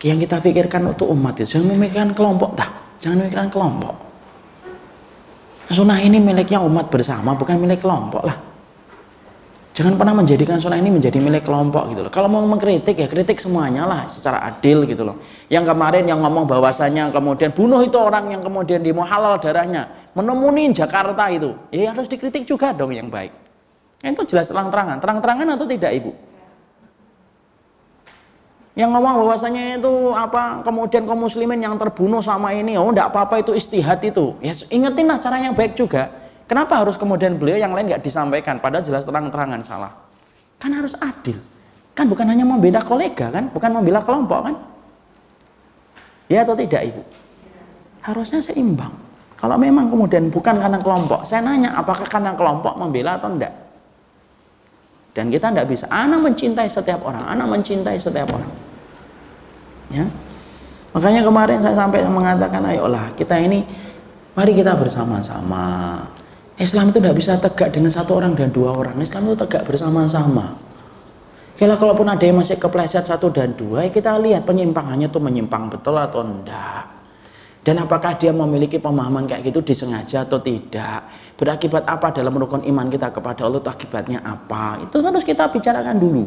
yang kita pikirkan untuk umat itu, jangan memikirkan kelompok jangan memikirkan kelompok. Sunnah ini miliknya umat bersama, bukan milik kelompok lah. Jangan pernah menjadikan sunnah ini menjadi milik kelompok gitu loh. Kalau mau mengkritik ya kritik semuanya lah secara adil gitu loh. Yang kemarin yang ngomong bahwasanya kemudian bunuh itu orang yang kemudian di mau halal darahnya, menemuni Jakarta itu, ya harus dikritik juga dong yang baik. Itu jelas terang-terangan atau tidak Ibu? Yang ngomong bahwasanya itu apa kemudian kaum muslimin yang terbunuh sama ini, oh enggak apa-apa itu istihad itu. Ya ingetinlah cara yang baik juga. Kenapa harus kemudian beliau yang lain nggak disampaikan? Padahal jelas terang-terangan salah. Kan harus adil. Kan bukan hanya membela kolega kan, bukan membela kelompok kan? Ya atau tidak Ibu? Harusnya seimbang. Kalau memang kemudian bukan karena kelompok, saya nanya apakah karena kelompok membela atau enggak? Dan kita enggak bisa. Ana mencintai setiap orang, Ya. Makanya kemarin saya sampai mengatakan, ayolah kita ini, mari kita bersama-sama. Islam itu tidak bisa tegak dengan 1 orang dan 2 orang. Islam itu tegak bersama-sama. Kalaupun ada yang masih kepleset 1 dan 2, ya kita lihat penyimpangannya itu menyimpang betul atau enggak. Dan apakah dia memiliki pemahaman kayak gitu disengaja atau tidak. Berakibat apa dalam rukun iman kita kepada Allah, itu akibatnya apa. Itu harus kita bicarakan dulu.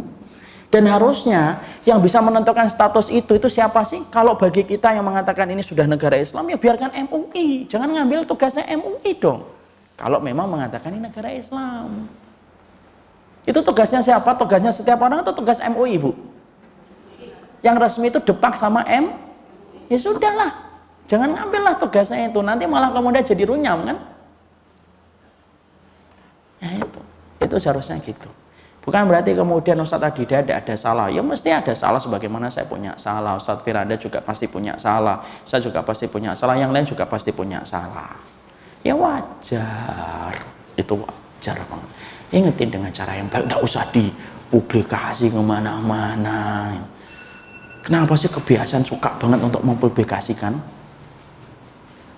Dan harusnya yang bisa menentukan status itu siapa sih? Kalau bagi kita yang mengatakan ini sudah negara Islam, ya biarkan MUI. Jangan ngambil tugasnya MUI dong. Kalau memang mengatakan ini negara Islam. Itu tugasnya siapa? Tugasnya setiap orang atau tugas MUI, Bu? Yang resmi itu depak sama M? Ya sudahlah. Jangan ngambillah tugasnya itu. Nanti malah kemudian jadi runyam kan? Ya itu seharusnya gitu. Bukan berarti kemudian Ustadz Adida ada salah. Ya mesti ada salah sebagaimana saya punya salah. Ustadz Firanda juga pasti punya salah. Saya juga pasti punya salah. Yang lain juga pasti punya salah. Ya wajar. Itu wajar Bang. Ingetin dengan cara yang baik. Nggak usah dipublikasi kemana-mana. Kenapa sih kebiasaan suka banget untuk mempublikasikan?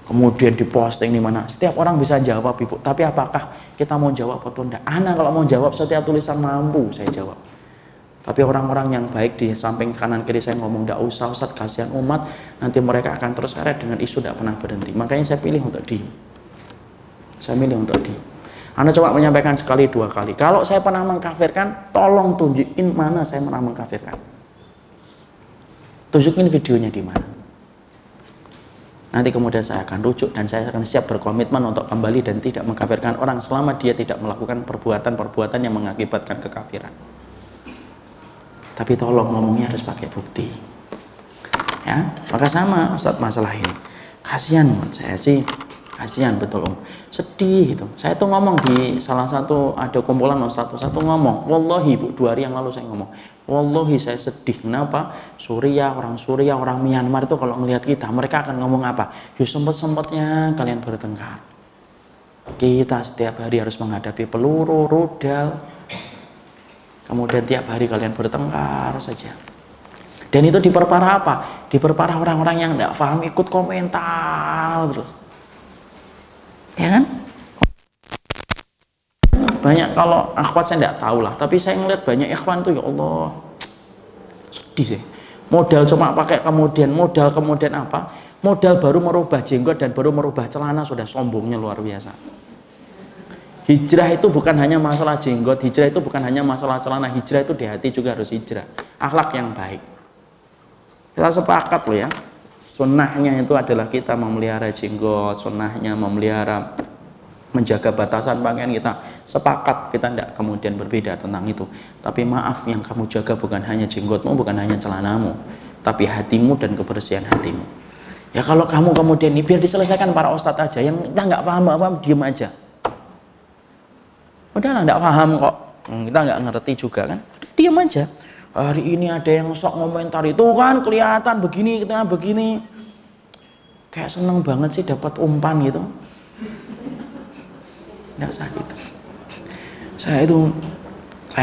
Kemudian diposting di mana? Setiap orang bisa jawab Ibu. Tapi apakah kita mau jawab atau enggak? Ana kalau mau jawab setiap tulisan mampu saya jawab. Tapi orang-orang yang baik di samping kanan kiri saya ngomong enggak usah Ustaz, kasihan umat, nanti mereka akan terus seret dengan isu tidak pernah berhenti. Makanya saya pilih untuk diem. Ana coba menyampaikan sekali 2 kali. Kalau saya pernah mengkafirkan, tolong tunjukin mana saya pernah mengkafirkan. Tunjukin videonya di mana. Nanti kemudian saya akan rujuk dan saya akan siap berkomitmen untuk kembali dan tidak mengkafirkan orang selama dia tidak melakukan perbuatan-perbuatan yang mengakibatkan kekafiran. Tapi tolong ngomongnya harus pakai bukti. Ya, maka sama Ustadz masalah ini. Kasihan saya sih, kasihan betul sedih gitu. Saya tuh ngomong di salah satu ada kumpulan Ustadz satu ngomong, wallahi Bu, 2 hari yang lalu saya ngomong, wallahi saya sedih. Kenapa? Suriah, orang Myanmar itu kalau melihat kita, mereka akan ngomong apa? Yuk sempet-sempetnya kalian bertengkar. Kita setiap hari harus menghadapi peluru, rudal. Kemudian tiap hari kalian bertengkar saja. Dan itu diperparah apa? Diperparah orang-orang yang tidak paham ikut komentar terus. Ya kan? Banyak kalau akhwat saya tidak tahu lah, tapi saya ngeliat banyak ikhwan tuh ya Allah sedih sih. Modal cuma pakai modal kemudian apa? Modal baru merubah jenggot dan baru merubah celana sudah sombongnya luar biasa. Hijrah itu bukan hanya masalah jenggot, hijrah itu bukan hanya masalah celana, hijrah itu di hati juga harus hijrah. Akhlak yang baik. Kita sepakat loh ya. Sunnahnya itu adalah kita memelihara jenggot, sunnahnya memelihara menjaga batasan pakaian kita. Sepakat, kita tidak kemudian berbeda tentang itu. Tapi maaf, yang kamu jaga bukan hanya jenggotmu, bukan hanya celanamu, tapi hatimu dan kebersihan hatimu. Ya kalau kamu kemudian ini biar diselesaikan para ustadz aja, yang kita nggak paham, diem aja. Padahal nggak paham kok, kita nggak ngerti juga kan, diam aja. Hari ini ada yang sok komentar itu kan kelihatan begini, kita begini, kayak seneng banget sih dapat umpan gitu. Nggak usah gitu. Saya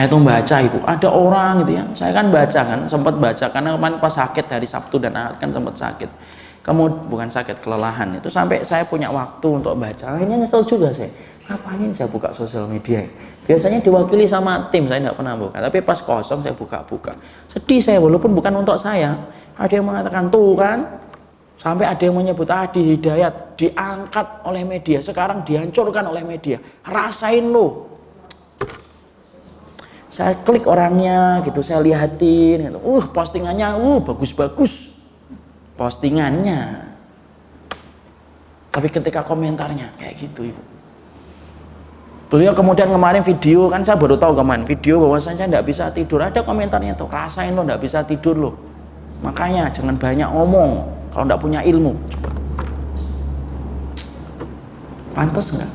itu baca Ibu, ada orang gitu ya, saya kan baca kan, sempat baca karena kemarin pas sakit hari Sabtu dan Ahad kan sempat sakit. Kamu bukan sakit, kelelahan itu sampai saya punya waktu untuk baca. Akhirnya nyesel juga saya. Ngapain saya buka sosial media? Biasanya diwakili sama tim, saya tidak pernah buka. Tapi pas kosong saya buka-buka. Sedih saya, walaupun bukan untuk saya. Ada yang mengatakan tuh kan, sampai ada yang menyebut Adi Hidayat diangkat oleh media, sekarang dihancurkan oleh media. Rasain lo. Saya klik orangnya gitu, saya lihatin gitu. Postingannya bagus-bagus. Postingannya. Tapi ketika komentarnya kayak gitu Ibu. Beliau kemudian kemarin video, kan saya baru tahu kemarin video bahwasanya saya tidak bisa tidur, ada komentarnya tuh, rasain lo tidak bisa tidur lo, makanya jangan banyak ngomong kalau tidak punya ilmu. Coba pantas nggak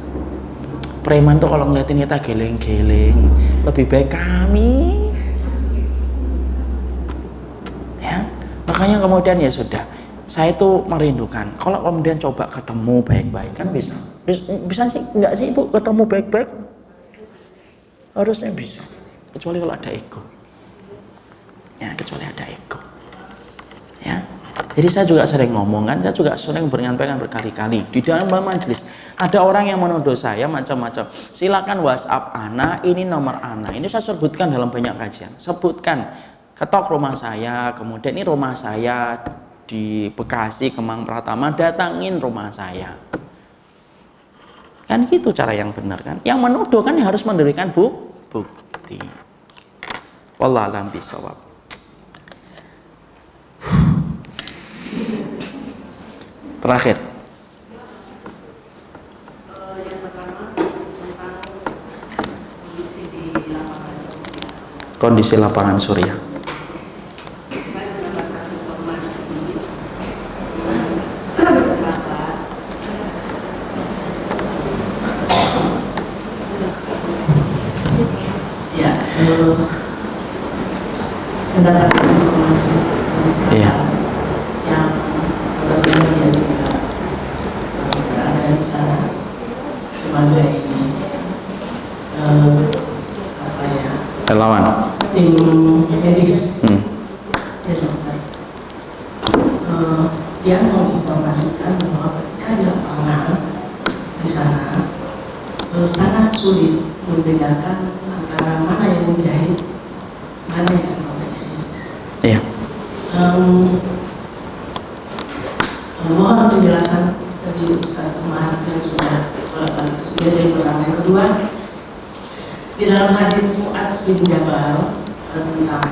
preman tuh kalau ngeliatin kita geleng-geleng, lebih baik kami ya. Makanya kemudian ya sudah, saya itu merindukan kalau kemudian coba ketemu baik-baik, kan bisa sih, enggak sih Ibu ketemu baik-baik? Harusnya bisa, kecuali kalau ada ego ya, kecuali ada ego ya. Jadi saya juga sering ngomong kan, saya juga sering menyampaikan berkali-kali di dalam majelis, ada orang yang menuduh saya macam-macam. Silakan WhatsApp ana, ini nomor ana, ini saya sebutkan dalam banyak kajian, sebutkan ketok rumah saya, kemudian ini rumah saya di Bekasi, Kemang Pratama, datangin rumah saya. Kan gitu cara yang benar kan. Yang menuduh kan harus memberikan bukti. Wallahu a'lam bishawab. Terakhir. Yang pertama tentang Kondisi lapangan Suriah. Mendapatkan informasi yang kebetulan dia juga berada di sana sebagai relawan tim medis. Dia menginformasikan bahwa ketika di lapangan di sana sangat sulit membedakan antara mana yang menjahit, mana yang analisis. Iya. Mohon penjelasan dari Ustaz Umar yang sudah yang pertama. Yang kedua, di dalam hadis Mu'adz bin Jabal tentang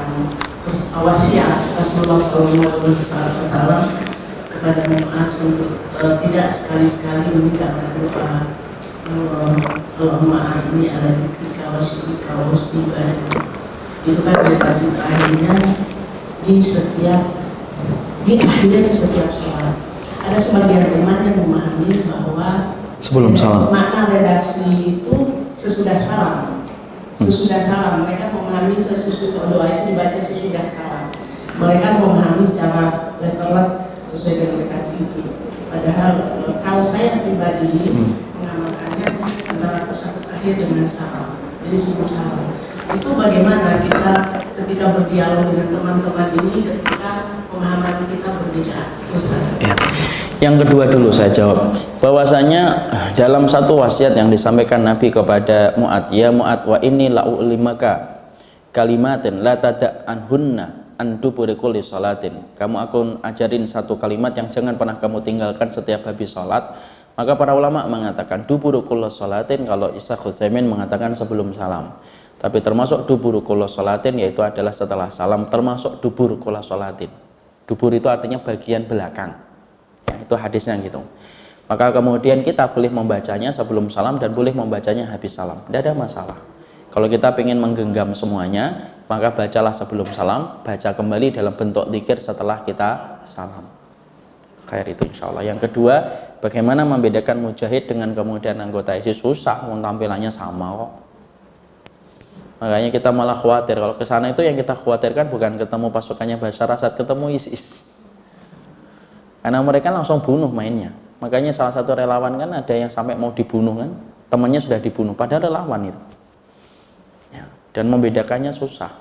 wasiat Rasulullah SAW kepada Mu'adz untuk tidak sekali-sekali meninggalkan doa Allahumma a'inni ala dzikrika wa syukrika wa husni ibadatik. Itu kan meditasi terakhirnya di akhir setiap sholat. Ada sebagian teman yang memahami bahwa sebelum salam, makna redaksi itu sesudah salam. Sesudah salam, mereka memahami doa itu dibaca sesudah salam. Mereka memahami secara letterlet sesuai dengan redaksi itu. Padahal kalau saya pribadi mengamalkannya antara satu akhir dengan salam. Jadi sebelum salam. Itu bagaimana kita ketika berdialog dengan teman-teman ini ketika pemahaman kita berbeda, Ustaz? Ya. Yang kedua dulu saya jawab, bahwasanya dalam satu wasiat yang disampaikan Nabi kepada Mu'adz, ya Mu'adz, wa inni la'u'limaka kalimatin la tada'anhunna an duburi kulli salatin. Kamu aku ajarin satu kalimat yang jangan pernah kamu tinggalkan setiap habis salat. Maka para ulama mengatakan duburu kulli salatin, kalau Ishaq Utsaimin mengatakan sebelum salam. Tapi termasuk duburu kulli salatin yaitu adalah setelah salam, termasuk dubur kulli salatin. Dubur itu artinya bagian belakang. Ya, itu hadisnya gitu. Maka kemudian kita boleh membacanya sebelum salam dan boleh membacanya habis salam. Tidak ada masalah. Kalau kita ingin menggenggam semuanya, maka bacalah sebelum salam, baca kembali dalam bentuk dzikir setelah kita salam. Khair itu insya Allah. Yang kedua, bagaimana membedakan mujahid dengan kemudian anggota ISIS? Susah, tampilannya sama kok. Makanya kita malah khawatir kalau ke sana itu yang kita khawatirkan bukan ketemu pasukannya Bashar Assad, ketemu ISIS. Karena mereka langsung bunuh mainnya. Makanya salah satu relawan kan ada yang sampai mau dibunuh kan, temannya sudah dibunuh, padahal relawan itu. Ya, dan membedakannya susah.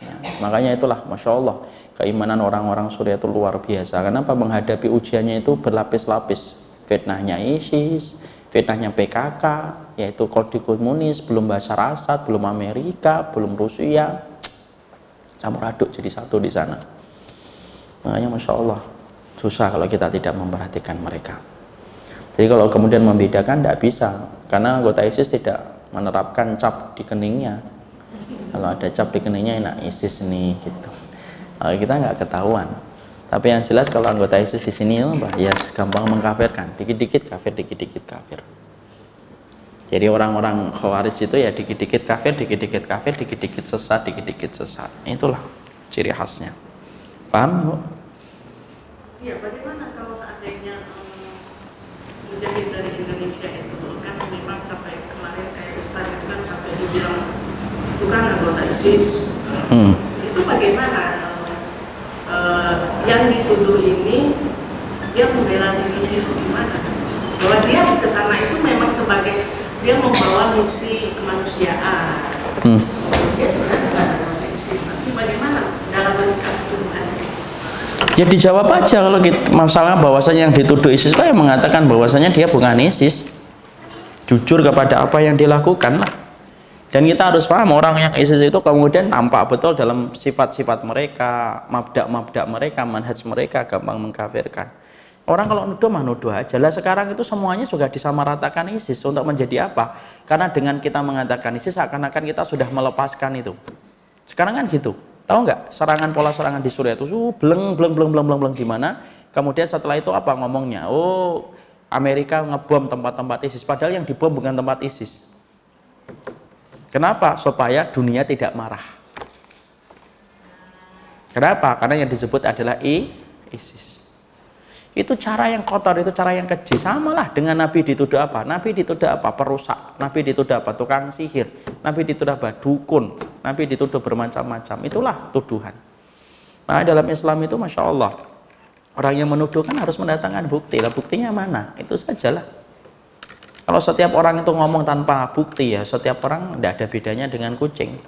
Ya, makanya itulah, Masya Allah, keimanan orang-orang Suriah itu luar biasa. Kenapa? Menghadapi ujiannya itu berlapis-lapis. Fitnahnya ISIS, fitnahnya PKK, yaitu kode komunis, belum Bashar Assad, belum Amerika, belum Rusia, campur aduk jadi satu di sana. Makanya Masya Allah, susah kalau kita tidak memperhatikan mereka. Jadi kalau kemudian membedakan tidak bisa, karena anggota ISIS tidak menerapkan cap di keningnya. Kalau ada cap di keningnya enak ISIS nih gitu. Kalau kita nggak ketahuan. Tapi yang jelas kalau anggota ISIS di sini ya gampang mengkafirkan, dikit-dikit kafir, dikit-dikit kafir. Jadi orang-orang Khawarij itu ya dikit-dikit kafir, dikit-dikit kafir, dikit-dikit sesat, dikit-dikit sesat. Itulah ciri khasnya. Paham, Bu? Iya, bagaimana kalau seandainya mujahid dari Indonesia itu kan memang sampai kemarin kayak Ustaz itu kan sampai dibilang bukan anggota ISIS. Itu bagaimana yang dituduh ini dia membela dirinya itu gimana? Bahwa dia ke sana itu memang sebagai dia membawa misi kemanusiaan. Dia sebenarnya bukan anggota ISIS. Tapi bagaimana dalam melihat tuduhan? Ya dijawab aja kalau masalah bahwasanya yang dituduh ISIS itu yang mengatakan bahwasanya dia bukan ISIS. Jujur kepada apa yang dilakukan lah. Dan kita harus paham orang yang ISIS itu kemudian nampak betul dalam sifat-sifat mereka, mabda-mabda mereka, manhaj mereka, gampang mengkafirkan. Orang kalau nuduh mah nuduh aja lah. Sekarang itu semuanya juga disamaratakan ISIS untuk menjadi apa? Karena dengan kita mengatakan ISIS seakan-akan kita sudah melepaskan itu. Sekarang kan gitu. Tahu nggak serangan pola serangan di Suriah itu bleng gimana? Kemudian setelah itu apa ngomongnya? Oh, Amerika ngebom tempat-tempat ISIS. Padahal yang dibom bukan tempat ISIS. Kenapa? Supaya dunia tidak marah. Kenapa? Karena yang disebut adalah ISIS. Itu cara yang kotor, itu cara yang keji. Sama lah dengan Nabi dituduh apa? Nabi dituduh apa? Perusak. Nabi dituduh apa? Tukang sihir. Nabi dituduh apa? Dukun. Nabi dituduh bermacam-macam. Itulah tuduhan. Nah, dalam Islam itu Masya Allah, orang yang menuduh kan harus mendatangkan bukti. Lah buktinya mana? Itu sajalah. Kalau setiap orang itu ngomong tanpa bukti, ya setiap orang tidak ada bedanya dengan kucing.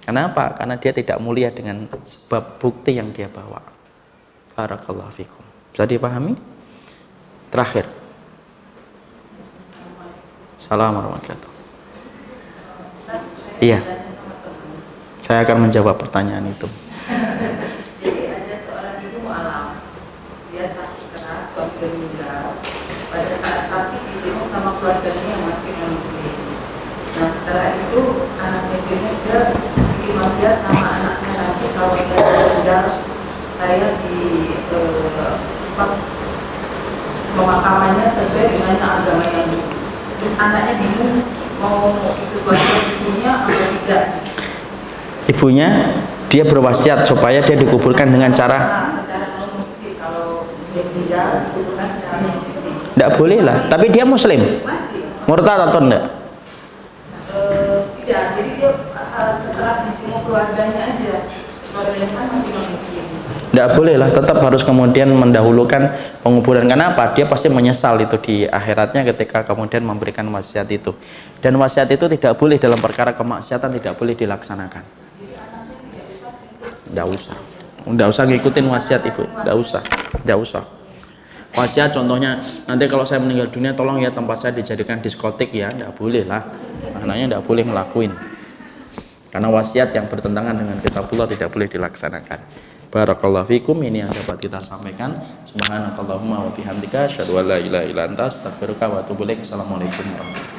Kenapa? Karena dia tidak mulia dengan sebab bukti yang dia bawa. Barakallahu fikum. Bisa dipahami? Terakhir. Assalamualaikum warahmatullahi wabarakatuh. Iya. Saya akan menjawab pertanyaan itu. Jadi ada seorang ibu mu'alaf, dia sakit keras, suami meninggal. Pada saat sakit dijenguk sama keluarganya yang masih muslim. Nah setelah itu anaknya dia bikin wasiat sama anaknya nanti kalau saya meninggal saya di pemakamannya sesuai dengan agama yang terus anaknya bingung mau ikut wasiat ibunya atau tidak. Ibunya dia berwasiat supaya dia dikuburkan dengan cara secara non muslim. Kalau dia meninggal dikuburkan secara non muslim. tidak boleh lah, tapi dia muslim. Masih. Murtad atau enggak? Tidak, jadi dia setelah dijenguk keluarganya aja. Keluarganya kan masih non muslim. Tidak boleh lah, tetap harus kemudian mendahulukan penguburan. Kenapa? Dia pasti menyesal itu di akhiratnya ketika kemudian memberikan wasiat itu. Dan wasiat itu tidak boleh dalam perkara kemaksiatan, tidak boleh dilaksanakan. Tidak usah. Tidak usah ngikutin wasiat ibu. Tidak usah. Tidak usah. Wasiat contohnya, nanti kalau saya meninggal dunia tolong ya tempat saya dijadikan diskotik ya. Tidak boleh lah. Anaknya tidak boleh ngelakuin. Karena wasiat yang bertentangan dengan kitabullah tidak boleh dilaksanakan. Barakallahu fikum, ini yang dapat kita sampaikan. Subhanakallahumma wa bihamdika asyhadu an la ilaha illa anta astaghfiruka wa atubu ilaik. Assalamualaikum warahmatullahi wabarakatuh.